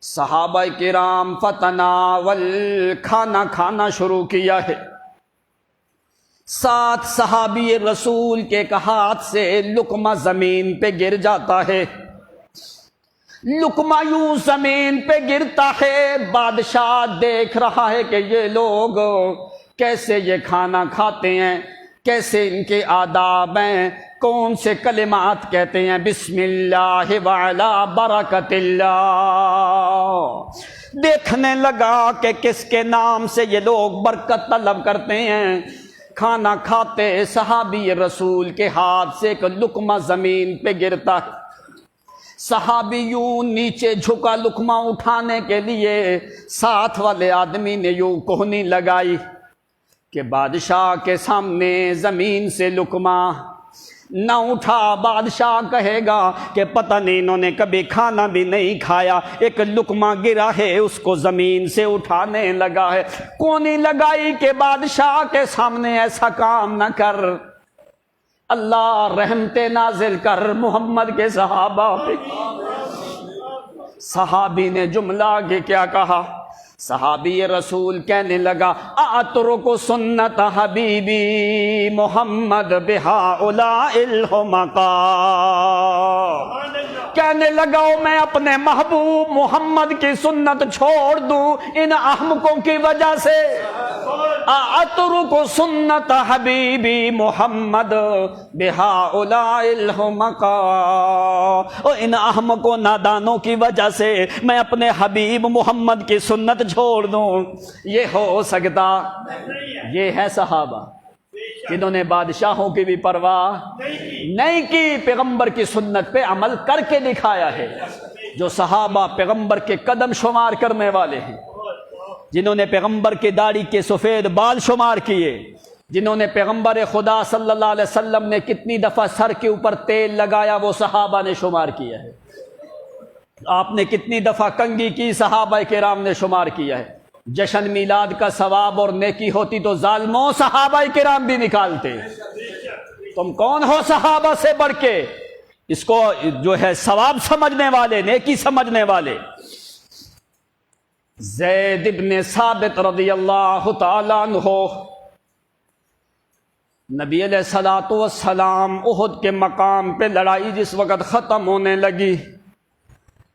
صحابہ کرام فتناول, کھانا شروع کیا ہے. 7 صحابی رسول کے ایک ہاتھ سے لقمہ زمین پہ گر جاتا ہے. لقمہ یوں زمین پہ گرتا ہے. بادشاہ دیکھ رہا ہے کہ یہ لوگ کیسے یہ کھانا کھاتے ہیں, کیسے ان کے آداب ہیں, کون سے کلمات کہتے ہیں, بسم اللہ وعلا برکت اللہ. دیکھنے لگا کہ کس کے نام سے یہ لوگ برکت طلب کرتے ہیں. کھانا کھاتے صحابی رسول کے ہاتھ سے ایک لقمہ زمین پہ گرتا ہے. صحابی یوں نیچے جھکا لقمہ اٹھانے کے لیے, ساتھ والے آدمی نے یوں کوہنی لگائی کہ بادشاہ کے سامنے زمین سے لقمہ نہ اٹھا بادشاہ کہے گا کہ پتہ نہیں انہوں نے کبھی کھانا بھی نہیں کھایا، ایک لقمہ گرا ہے اس کو زمین سے اٹھانے لگا ہے۔ کونی لگائی کہ بادشاہ کے سامنے ایسا کام نہ کر، اللہ رحمت نازل کر محمد کے صحابہ پہ۔ صحابی نے جملہ آگے کیا کہا؟ صحابی رسول کہنے لگا اترک سنت حبیبی محمد بہؤلاء الحمقاء، کہنے لگا میں اپنے محبوب محمد کی سنت چھوڑ دوں ان احمقوں کی وجہ سے؟ اترک سنت حبیبی محمد بہؤلاء الحمقاء، ان احمقوں نادانوں کی وجہ سے میں اپنے حبیب محمد کی سنت چھوڑ دوں؟ یہ ہو سکتا؟ یہ ہے صحابہ جنہوں نے بادشاہوں کی بھی پرواہ نہیں کی، پیغمبر کی سنت پہ عمل کر کے دکھایا ہے۔ جو صحابہ پیغمبر کے قدم شمار کرنے والے ہیں، جنہوں نے پیغمبر کے داڑھی کے سفید بال شمار کیے، جنہوں نے پیغمبر خدا صلی اللہ علیہ وسلم نے کتنی دفعہ سر کے اوپر تیل لگایا وہ صحابہ نے شمار کیا ہے، آپ نے کتنی دفعہ کنگھی کی صحابہ کرام نے شمار کیا ہے۔ جشن میلاد کا ثواب اور نیکی ہوتی تو ظالموں صحابہ کرام بھی نکالتے، تم کون ہو صحابہ سے بڑھ کے؟ اس کو جو ہے ثواب سمجھنے والے، نیکی سمجھنے والے۔ زید ابن ثابت رضی اللہ تعالیٰ عنہ، نبی علیہ الصلوۃ والسلام احد کے مقام پہ لڑائی جس وقت ختم ہونے لگی،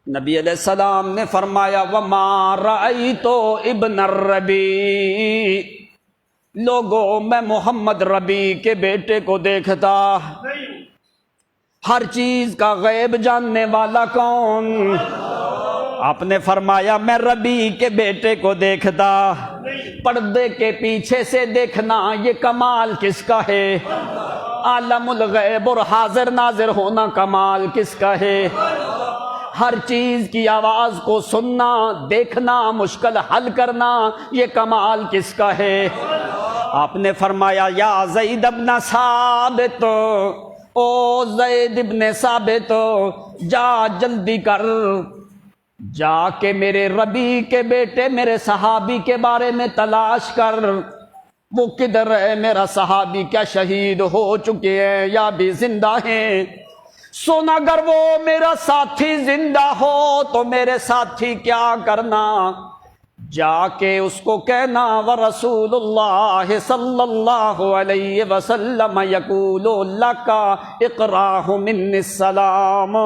نبی علیہ السلام نے فرمایا وَمَا رَأَيْتُ ابن الربیع، لوگوں میں محمد ربیع کے بیٹے کو دیکھتا۔ ہر چیز کا غیب جاننے والا کون؟ آپ نے فرمایا میں ربیع کے بیٹے کو دیکھتا۔ پردے کے پیچھے سے دیکھنا یہ کمال کس کا ہے؟ عالم الغیب اور حاضر ناظر ہونا کمال کس کا ہے؟ ہر چیز کی آواز کو سننا، دیکھنا، مشکل حل کرنا یہ کمال کس کا ہے؟ آپ نے فرمایا یا زید ابن ثابت، او زید ابن ثابت جا جلدی کر، جا کے میرے ربیع کے بیٹے میرے صحابی کے بارے میں تلاش کر، وہ کدھر ہے میرا صحابی؟ کیا شہید ہو چکے ہیں یا بھی زندہ ہیں؟ سن اگر وہ میرا ساتھی زندہ ہو تو میرے ساتھی کیا کرنا؟ جا کے اس کو کہنا ورسول اللہ صلی اللہ علیہ وسلم یقول لک اقراہ منی السلام،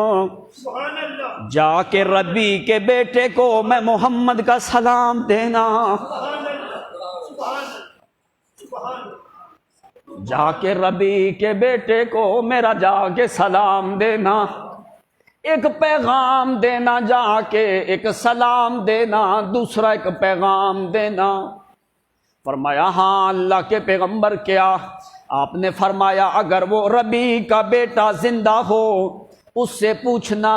جا کے ربیع کے بیٹے کو میں محمد کا سلام دینا، جا کے ربیع کے بیٹے کو میرا جا کے سلام دینا، ایک پیغام دینا، جا کے ایک سلام دینا، دوسرا ایک پیغام دینا۔ فرمایا ہاں اللہ کے پیغمبر کیا؟ آپ نے فرمایا اگر وہ ربیع کا بیٹا زندہ ہو اس سے پوچھنا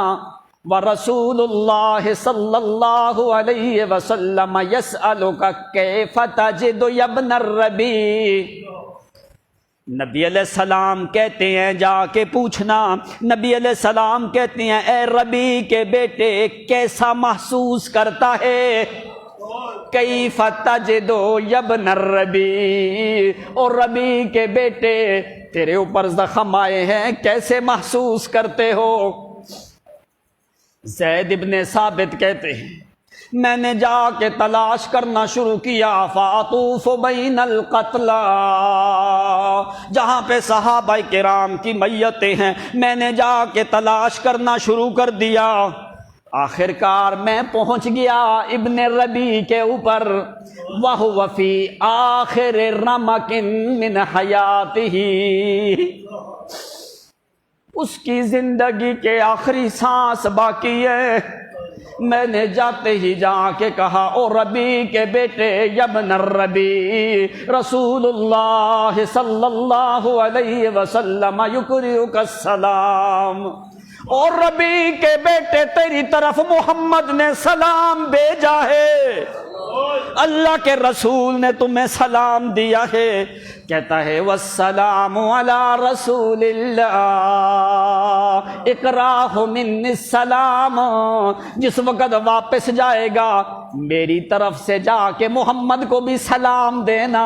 وَرَسُولُ اللَّهِ صلی اللہ علیہ وسلم يَسْأَلُكَ كَيْفَ تَجِدُ يَا ابْنَ الرَّبِيعِ، نبی علیہ السلام کہتے ہیں جا کے پوچھنا، نبی علیہ السلام کہتے ہیں اے ربیع کے بیٹے کیسا محسوس کرتا ہے؟ کیف تجد یا ابن الربیع، اور ربیع کے بیٹے تیرے اوپر زخم آئے ہیں کیسے محسوس کرتے ہو؟ زید ابن ثابت کہتے ہیں میں نے جا کے تلاش کرنا شروع کیا، فاطوف بین القتلی، جہاں پہ صحابہ کرام کی میتیں ہیں میں نے جا کے تلاش کرنا شروع کر دیا، آخرکار میں پہنچ گیا ابن ربیع کے اوپر، وَهُوَ فِي آخِرِ رَمَقٍ مِّنْ حَيَاتِهِ، اس کی زندگی کے آخری سانس باقی ہے۔ میں نے جاتے ہی جا کے کہا او ربیع کے بیٹے یا ابن الربیع، رسول اللہ صلی اللہ علیہ وسلم یقرئک السلام، اور ربیع کے بیٹے تیری طرف محمد نے سلام بھیجا ہے۔ اللہ کے رسول نے تمہیں سلام دیا ہے. کہتا ہے والسلام علی رسول اللہ اقراہ من السلام. جس وقت واپس جائے گا میری طرف سے جا کے محمد کو بھی سلام دینا.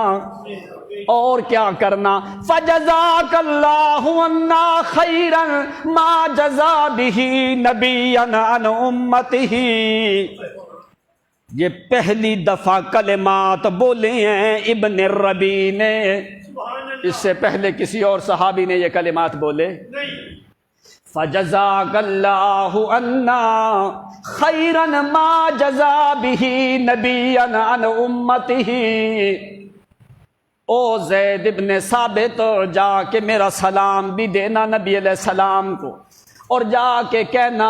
اور کیا کرنا؟ فجزاک اللہ عنا خیرا ما جزا بہ نبیا عن امتہ. یہ پہلی دفعہ کلمات بولے ہیں ابن الربیع نے. اس سے پہلے کسی اور صحابی نے یہ کلمات بولے نہیں. فجزاک اللہ عنا خیرا ما جزا بہ نبیا عن امتہ. او زید ابن ثابت جا کے میرا سلام بھی دینا نبی علیہ السلام کو، اور جا کے کہنا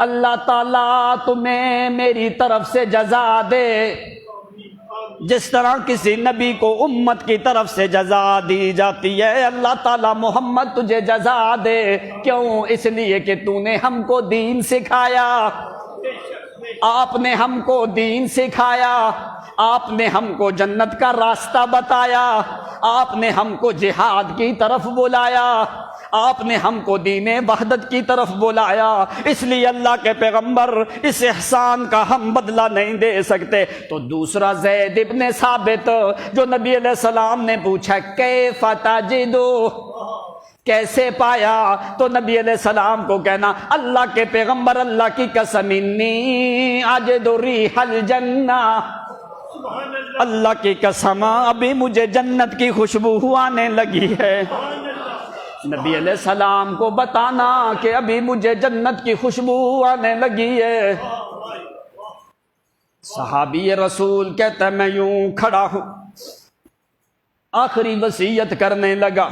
اللہ تعالیٰ تمہیں میری طرف سے جزا دے جس طرح کسی نبی کو امت کی طرف سے جزا دی جاتی ہے. اللہ تعالیٰ محمد تجھے جزا دے. کیوں؟ اس لیے کہ تو نے ہم کو دین سکھایا. آپ نے ہم کو دین سکھایا، آپ نے ہم کو جنت کا راستہ بتایا، آپ نے ہم کو جہاد کی طرف بلایا، آپ نے ہم کو دین وحدت کی طرف بلایا. اس لیے اللہ کے پیغمبر اس احسان کا ہم بدلہ نہیں دے سکتے. تو دوسرا زید ابن ثابت جو نبی علیہ السلام نے پوچھا کیف تجدو، کیسے پایا؟ تو نبی علیہ السلام کو کہنا اللہ کے پیغمبر اللہ کی قسم انی اجد ریح الجنہ، اللہ کی قسم ابھی مجھے جنت کی خوشبو آنے لگی ہے. نبی علیہ السلام کو بتانا کہ ابھی مجھے جنت کی خوشبو آنے لگی ہے. صحابی رسول کہتا ہے میں یوں کھڑا ہوں، آخری وصیت کرنے لگا.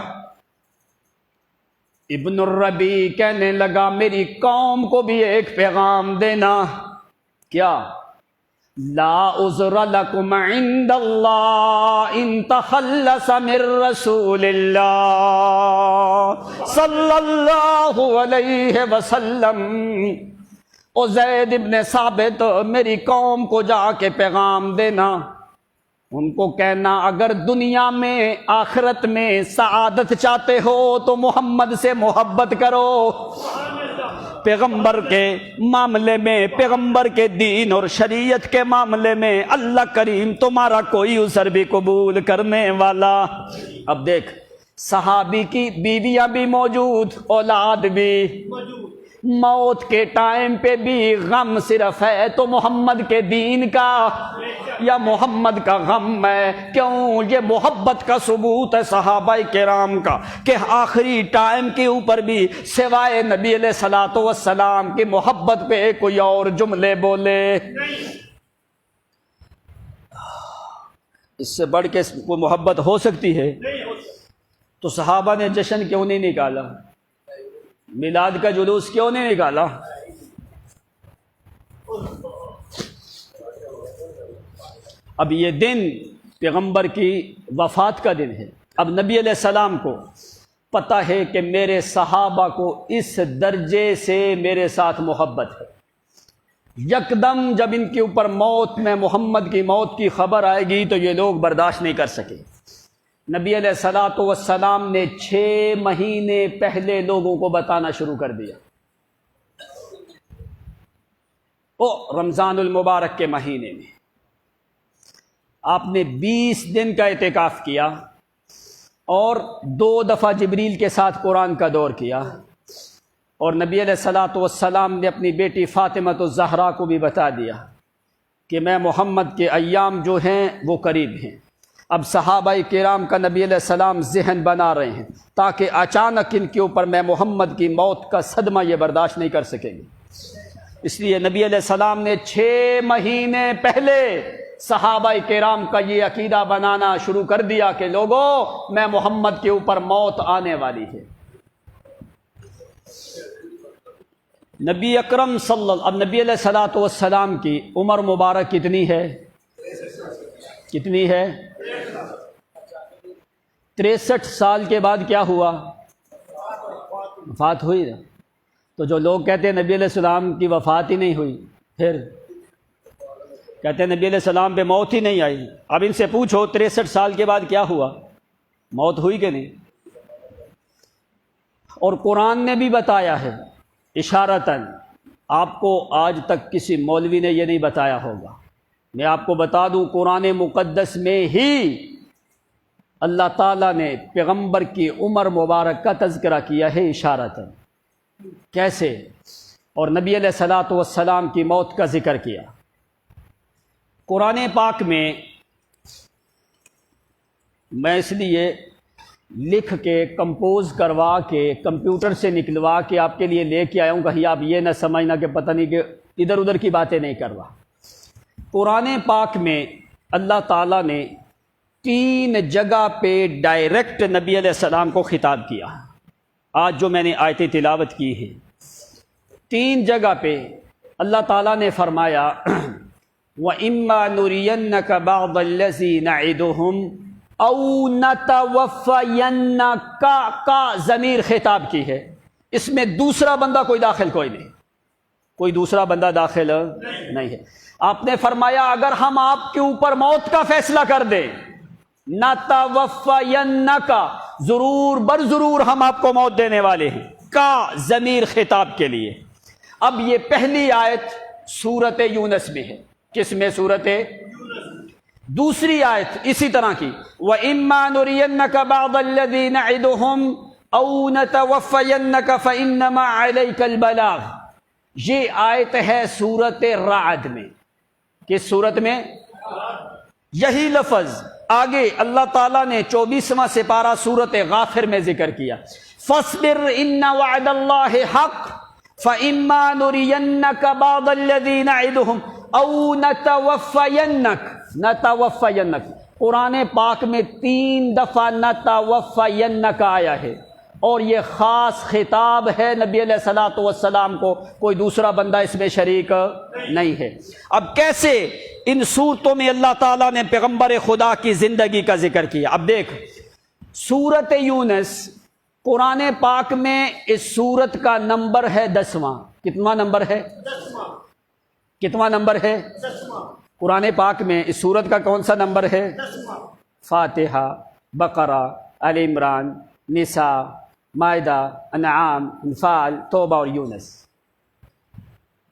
ابن الربیع کہنے لگا میری قوم کو بھی ایک پیغام دینا. کیا؟ لا عذر لکم عند اللہ ان تخلص من رسول اللہ صلی اللہ علیہ وسلم. او زید ابن ثابت میری قوم کو جا کے پیغام دینا، ان کو کہنا اگر دنیا میں آخرت میں سعادت چاہتے ہو تو محمد سے محبت کرو. پیغمبر کے معاملے میں، پیغمبر کے دین اور شریعت کے معاملے میں اللہ کریم تمہارا کوئی عذر بھی قبول کرنے والا. اب دیکھ صحابی کی بیویاں بھی موجود، اولاد بھی موجود، موت کے ٹائم پہ بھی غم صرف ہے تو محمد کے دین کا یا محمد کا غم ہے. کیوں؟ یہ محبت کا ثبوت ہے صحابہ کرام کا کہ آخری ٹائم کے اوپر بھی سوائے نبی علیہ الصلوۃ والسلام کی محبت پہ کوئی اور جملے بولے. اس سے بڑھ کے کوئی محبت ہو سکتی ہے؟ تو صحابہ نے جشن کیوں نہیں نکالا؟ میلاد کا جلوس کیوں نہیں نکالا؟ اب یہ دن پیغمبر کی وفات کا دن ہے. اب نبی علیہ السلام کو پتہ ہے کہ میرے صحابہ کو اس درجے سے میرے ساتھ محبت ہے. یکدم جب ان کے اوپر موت میں محمد کی موت کی خبر آئے گی تو یہ لوگ برداشت نہیں کر سکے. نبی علیہ الصلوۃ والسلام نے 6 مہینے پہلے لوگوں کو بتانا شروع کر دیا. رمضان المبارک کے مہینے میں آپ نے 20 دن کا اعتکاف کیا اور 2 دفعہ جبریل کے ساتھ قرآن کا دور کیا. اور نبی علیہ الصلوۃ والسلام نے اپنی بیٹی فاطمہ الزہرا کو بھی بتا دیا کہ میں محمد کے ایام جو ہیں وہ قریب ہیں. اب صحابہ کرام کا نبی علیہ السلام ذہن بنا رہے ہیں تاکہ اچانک ان کے اوپر میں محمد کی موت کا صدمہ یہ برداشت نہیں کر سکیں گے. اس لیے نبی علیہ السلام نے 6 مہینے پہلے صحابہ کرام کا یہ عقیدہ بنانا شروع کر دیا کہ لوگوں میں محمد کے اوپر موت آنے والی ہے. نبی اکرم اب نبی علیہ الصلوۃ والسلام کی عمر مبارک کتنی ہے؟ کتنی ہے؟ 63 سال کے بعد کیا ہوا؟ وفات ہوئی نا. تو جو لوگ کہتے ہیں نبی علیہ السلام کی وفات ہی نہیں ہوئی، پھر کہتے ہیں نبی علیہ السلام پہ موت ہی نہیں آئی. اب ان سے پوچھو 63 سال کے بعد کیا ہوا، موت ہوئی کہ نہیں؟ اور قرآن نے بھی بتایا ہے اشارتاً، آپ کو آج تک کسی مولوی نے یہ نہیں بتایا ہوگا. میں آپ کو بتا دوں، قرآن مقدس میں ہی اللہ تعالیٰ نے پیغمبر کی عمر مبارک کا تذکرہ کیا ہے اشارتاً. کیسے؟ اور نبی علیہ الصلوۃ والسلام کی موت کا ذکر کیا. قرآن پاک میں اس لیے لکھ کے کمپوز کروا کے کمپیوٹر سے نکلوا کے آپ کے لیے لے کے آیا ہوں، کہیں آپ یہ نہ سمجھنا کہ پتہ نہیں کہ ادھر ادھر کی باتیں نہیں کر رہا. قرآن پاک میں اللہ تعالیٰ نے 3 جگہ پہ ڈائریکٹ نبی علیہ السلام کو خطاب کیا. آج جو میں نے آیتیں تلاوت کی ہے، 3 جگہ پہ اللہ تعالیٰ نے فرمایا وَإِمَّا نُرِيَنَّكَ بَعْضَ الَّذِي نَعِدُهُمْ أَوْ نَتَوَفَّيَنَّكَ کا ضمیر خطاب کی ہے. اس میں دوسرا بندہ کوئی داخل کوئی نہیں، کوئی دوسرا بندہ داخل نہیں ہے. آپ نے فرمایا اگر ہم آپ کے اوپر موت کا فیصلہ کر دیں، نَتَوَفَّيَنَّكَ ضرور بر ضرور ہم آپ کو موت دینے والے ہیں، کا ضمیر خطاب کے لیے. اب یہ پہلی آیت سورت یونس میں ہے. کس میں؟ سورت. دوسری آیت اسی طرح کی وَإِمَّا نُرِيَنَّكَ بَعْضَ الَّذِي نَعِدُهُمْ أَوْ نَتَوَفَّيَنَّكَ فَإِنَّمَا عَلَيْكَ الْبَلَاغُ. یہ آیت ہے سورت رعد میں. کس سورت میں؟ یہی لفظ آگے اللہ تعالیٰ نے 24واں سپارہ سورت غافر میں ذکر کیا. فَاصْبِرْ إِنَّ وَعْدَ اللَّهِ حَقٌّ فَإِمَّا نُرِيَنَّكَ بَعْضَ الَّذِي نَعِدُهُمْ أَوْ نَتَوَفَّيَنَّكَ. قرآن پاک میں 3 دفعہ نَتَوَفَّيَنَّكَ آیا ہے، اور یہ خاص خطاب ہے نبی علیہ الصلوۃ والسلام کو، کوئی دوسرا بندہ اس میں شریک نہیں ہے. اب کیسے ان صورتوں میں اللہ تعالیٰ نے پیغمبر خدا کی زندگی کا ذکر کیا. اب دیکھ سورت یونس قرآن پاک میں اس سورت کا نمبر ہے 10واں. کتنا نمبر ہے؟ 10واں. کتنا نمبر ہے؟ 10واں. قرآن پاک میں اس سورت کا کون سا نمبر ہے؟ 10واں. فاتحہ، بقرہ، آل عمران، نساء، مائدہ، انعام، انفال، توبہ اور یونس.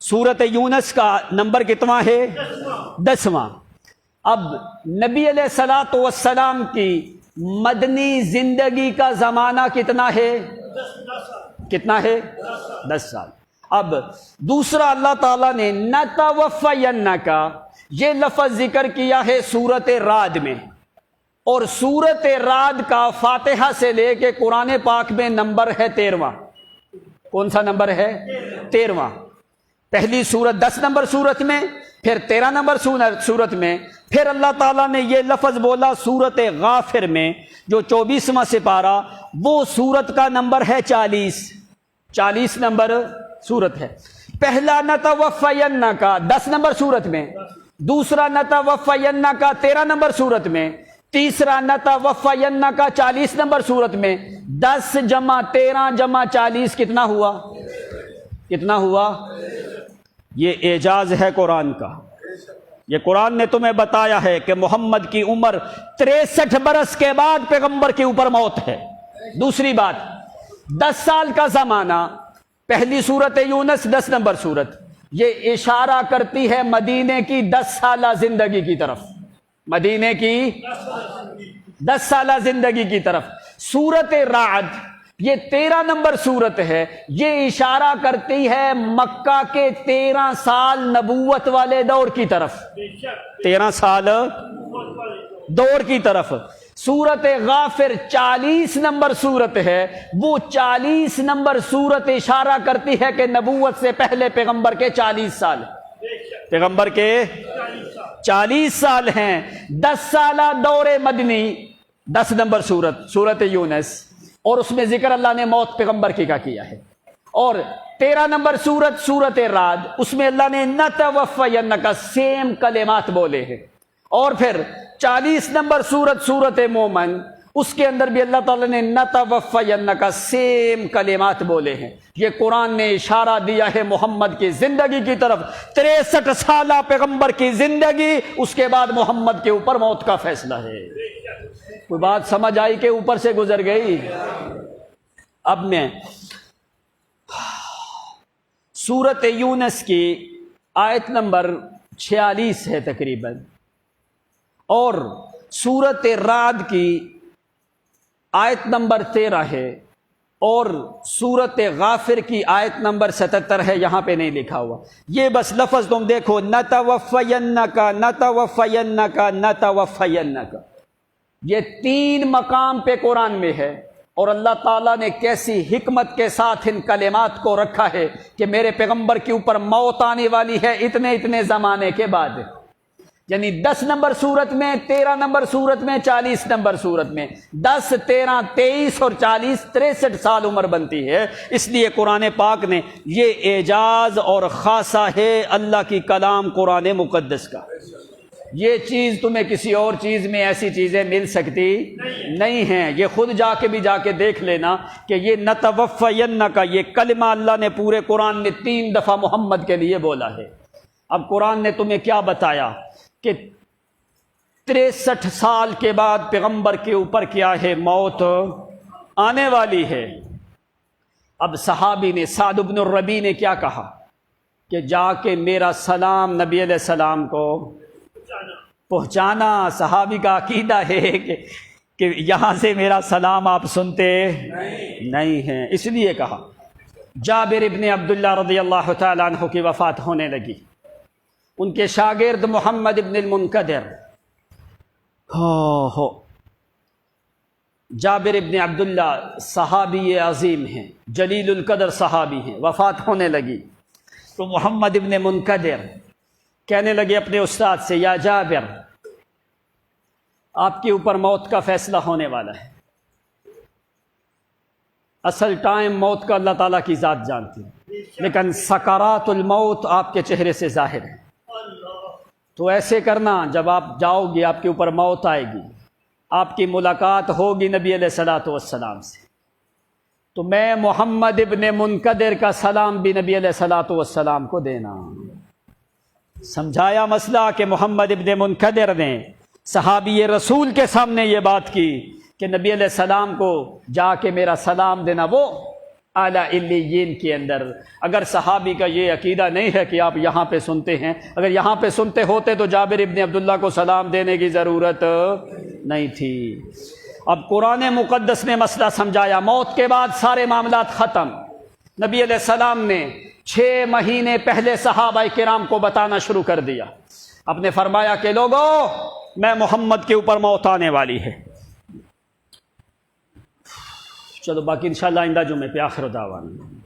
سورت یونس کا نمبر کتنا ہے؟ 10واں. اب نبی علیہ الصلوۃ والسلام کی مدنی زندگی کا زمانہ کتنا ہے؟ کتنا ہے؟ 10 سال. اب دوسرا اللہ تعالیٰ نے نَتَوَفَّيَنَّكَ یہ لفظ ذکر کیا ہے سورت رعد میں، اور سورت رعد کا فاتحہ سے لے کے قرآن پاک میں نمبر ہے 13واں. کون سا نمبر ہے؟ 13واں. پہلی سورت 10 نمبر سورت میں، پھر 13 نمبر سورت میں، پھر اللہ تعالیٰ نے یہ لفظ بولا سورت غافر میں جو 24واں سپارہ، وہ سورت کا نمبر ہے 40 نمبر سورت ہے. پہلا نَتَوَفَّيَنَّكَ 10 نمبر سورت میں، دوسرا نَتَوَفَّيَنَّكَ 13 نمبر سورت میں، تیسرا نَتَوَفَّيَنَّكَ 40 نمبر سورت میں. 10 جمع 13 جمع 40 کتنا ہوا؟ کتنا ہوا؟ یہ اعجاز ہے قرآن کا. یہ قرآن نے تمہیں بتایا ہے کہ محمد کی عمر 63 برس کے بعد پیغمبر کے اوپر موت ہے. دوسری بات 10 سال کا زمانہ، پہلی سورت یونس 10 نمبر سورت، یہ اشارہ کرتی ہے مدینے کی 10 سالہ زندگی کی طرف، مدینے کی 10 سالہ زندگی کی طرف. سورت رعد یہ 13 نمبر سورت ہے، یہ اشارہ کرتی ہے مکہ کے 13 سال نبوت والے دور کی طرف، 13 سال دور کی طرف. سورت غافر 40 نمبر سورت ہے، وہ 40 نمبر سورت اشارہ کرتی ہے کہ نبوت سے پہلے پیغمبر کے 40 سال، پیغمبر کے 40 سال ہیں. 10 سالہ دور مدنی 10 نمبر سورت یونس، اور اس میں ذکر اللہ نے موت پیغمبر کی کا کیا ہے. اور 13 نمبر سورت رعد، اس میں اللہ نے نَتَوَفَّيَنَّكَ سیم کلمات بولے ہیں. اور پھر 40 نمبر سورت مومن، اس کے اندر بھی اللہ تعالیٰ نے نتوفینک سیم کلمات بولے ہیں۔ یہ قرآن نے اشارہ دیا ہے محمد کی زندگی کی طرف، 63 سالہ پیغمبر کی زندگی، اس کے بعد محمد کے اوپر موت کا فیصلہ ہے۔ کوئی بات سمجھ آئی کہ اوپر سے گزر گئی؟ اب میں سورۃ یونس کی آیت نمبر 46 ہے تقریباً، اور سورۃ رعد کی آیت نمبر 13 ہے، اور سورۃ غافر کی آیت نمبر 77 ہے، یہاں پہ نہیں لکھا ہوا۔ یہ بس لفظ تم دیکھو، نتوفینک نتوفینک نتوفینک، یہ 3 مقام پہ قرآن میں ہے، اور اللہ تعالیٰ نے کیسی حکمت کے ساتھ ان کلمات کو رکھا ہے کہ میرے پیغمبر کے اوپر موت آنے والی ہے اتنے زمانے کے بعد، یعنی 10 نمبر سورت میں، 13 نمبر سورت میں، 40 نمبر سورت میں، 10 13 23 اور 40 63 سال عمر بنتی ہے۔ اس لیے قرآن پاک نے یہ اعجاز اور خاصہ ہے اللہ کی کلام قرآن مقدس کا۔ یہ چیز تمہیں کسی اور چیز میں ایسی چیزیں مل سکتی نہیں ہیں۔ یہ خود جا کے دیکھ لینا کہ یہ نتوفین کا یہ کلمہ اللہ نے پورے قرآن میں 3 دفعہ محمد کے لیے بولا ہے۔ اب قرآن نے تمہیں کیا بتایا کہ 63 سال کے بعد پیغمبر کے اوپر کیا ہے، موت آنے والی ہے۔ اب صحابی نے سعد بن الربیع نے کیا کہا کہ جا کے میرا سلام نبی علیہ السلام کو پہنچانا۔ صحابی کا عقیدہ ہے کہ یہاں سے میرا سلام آپ سنتے نہیں ہیں، اس لیے کہا۔ جابر ابن عبداللہ رضی اللہ تعالیٰ عنہ کی وفات ہونے لگی، ان کے شاگرد محمد ابن المنکدر، جابر ابن عبداللہ صحابی عظیم ہیں، جلیل القدر صحابی ہیں، وفات ہونے لگی تو محمد ابن منکدر کہنے لگے اپنے استاد سے، یا جابر آپ کے اوپر موت کا فیصلہ ہونے والا ہے۔ اصل ٹائم موت کا اللہ تعالیٰ کی ذات جانتی ہے، لیکن سکرات الموت آپ کے چہرے سے ظاہر ہے۔ تو ایسے کرنا، جب آپ جاؤ گے آپ کے اوپر موت آئے گی، آپ کی ملاقات ہوگی نبی علیہ الصلوۃ والسلام سے، تو میں محمد ابن منکدر کا سلام بھی نبی علیہ الصلوۃ والسلام کو دینا۔ سمجھایا مسئلہ کہ محمد ابن منکدر نے صحابی رسول کے سامنے یہ بات کی کہ نبی علیہ السلام کو جا کے میرا سلام دینا، وہ اعلیٰ علیین کے اندر۔ اگر صحابی کا یہ عقیدہ نہیں ہے کہ آپ یہاں پہ سنتے ہیں، اگر یہاں پہ سنتے ہوتے تو جابر ابن عبداللہ کو سلام دینے کی ضرورت نہیں تھی۔ اب قرآن مقدس نے مسئلہ سمجھایا، موت کے بعد سارے معاملات ختم۔ نبی علیہ السلام نے 6 مہینے پہلے صحابہ کرام کو بتانا شروع کر دیا۔ آپ نے فرمایا کہ لوگو میں محمد کے اوپر موت آنے والی ہے۔ چلو باقی انشاءاللہ آئندہ جمعے پہ آخر دعوانا۔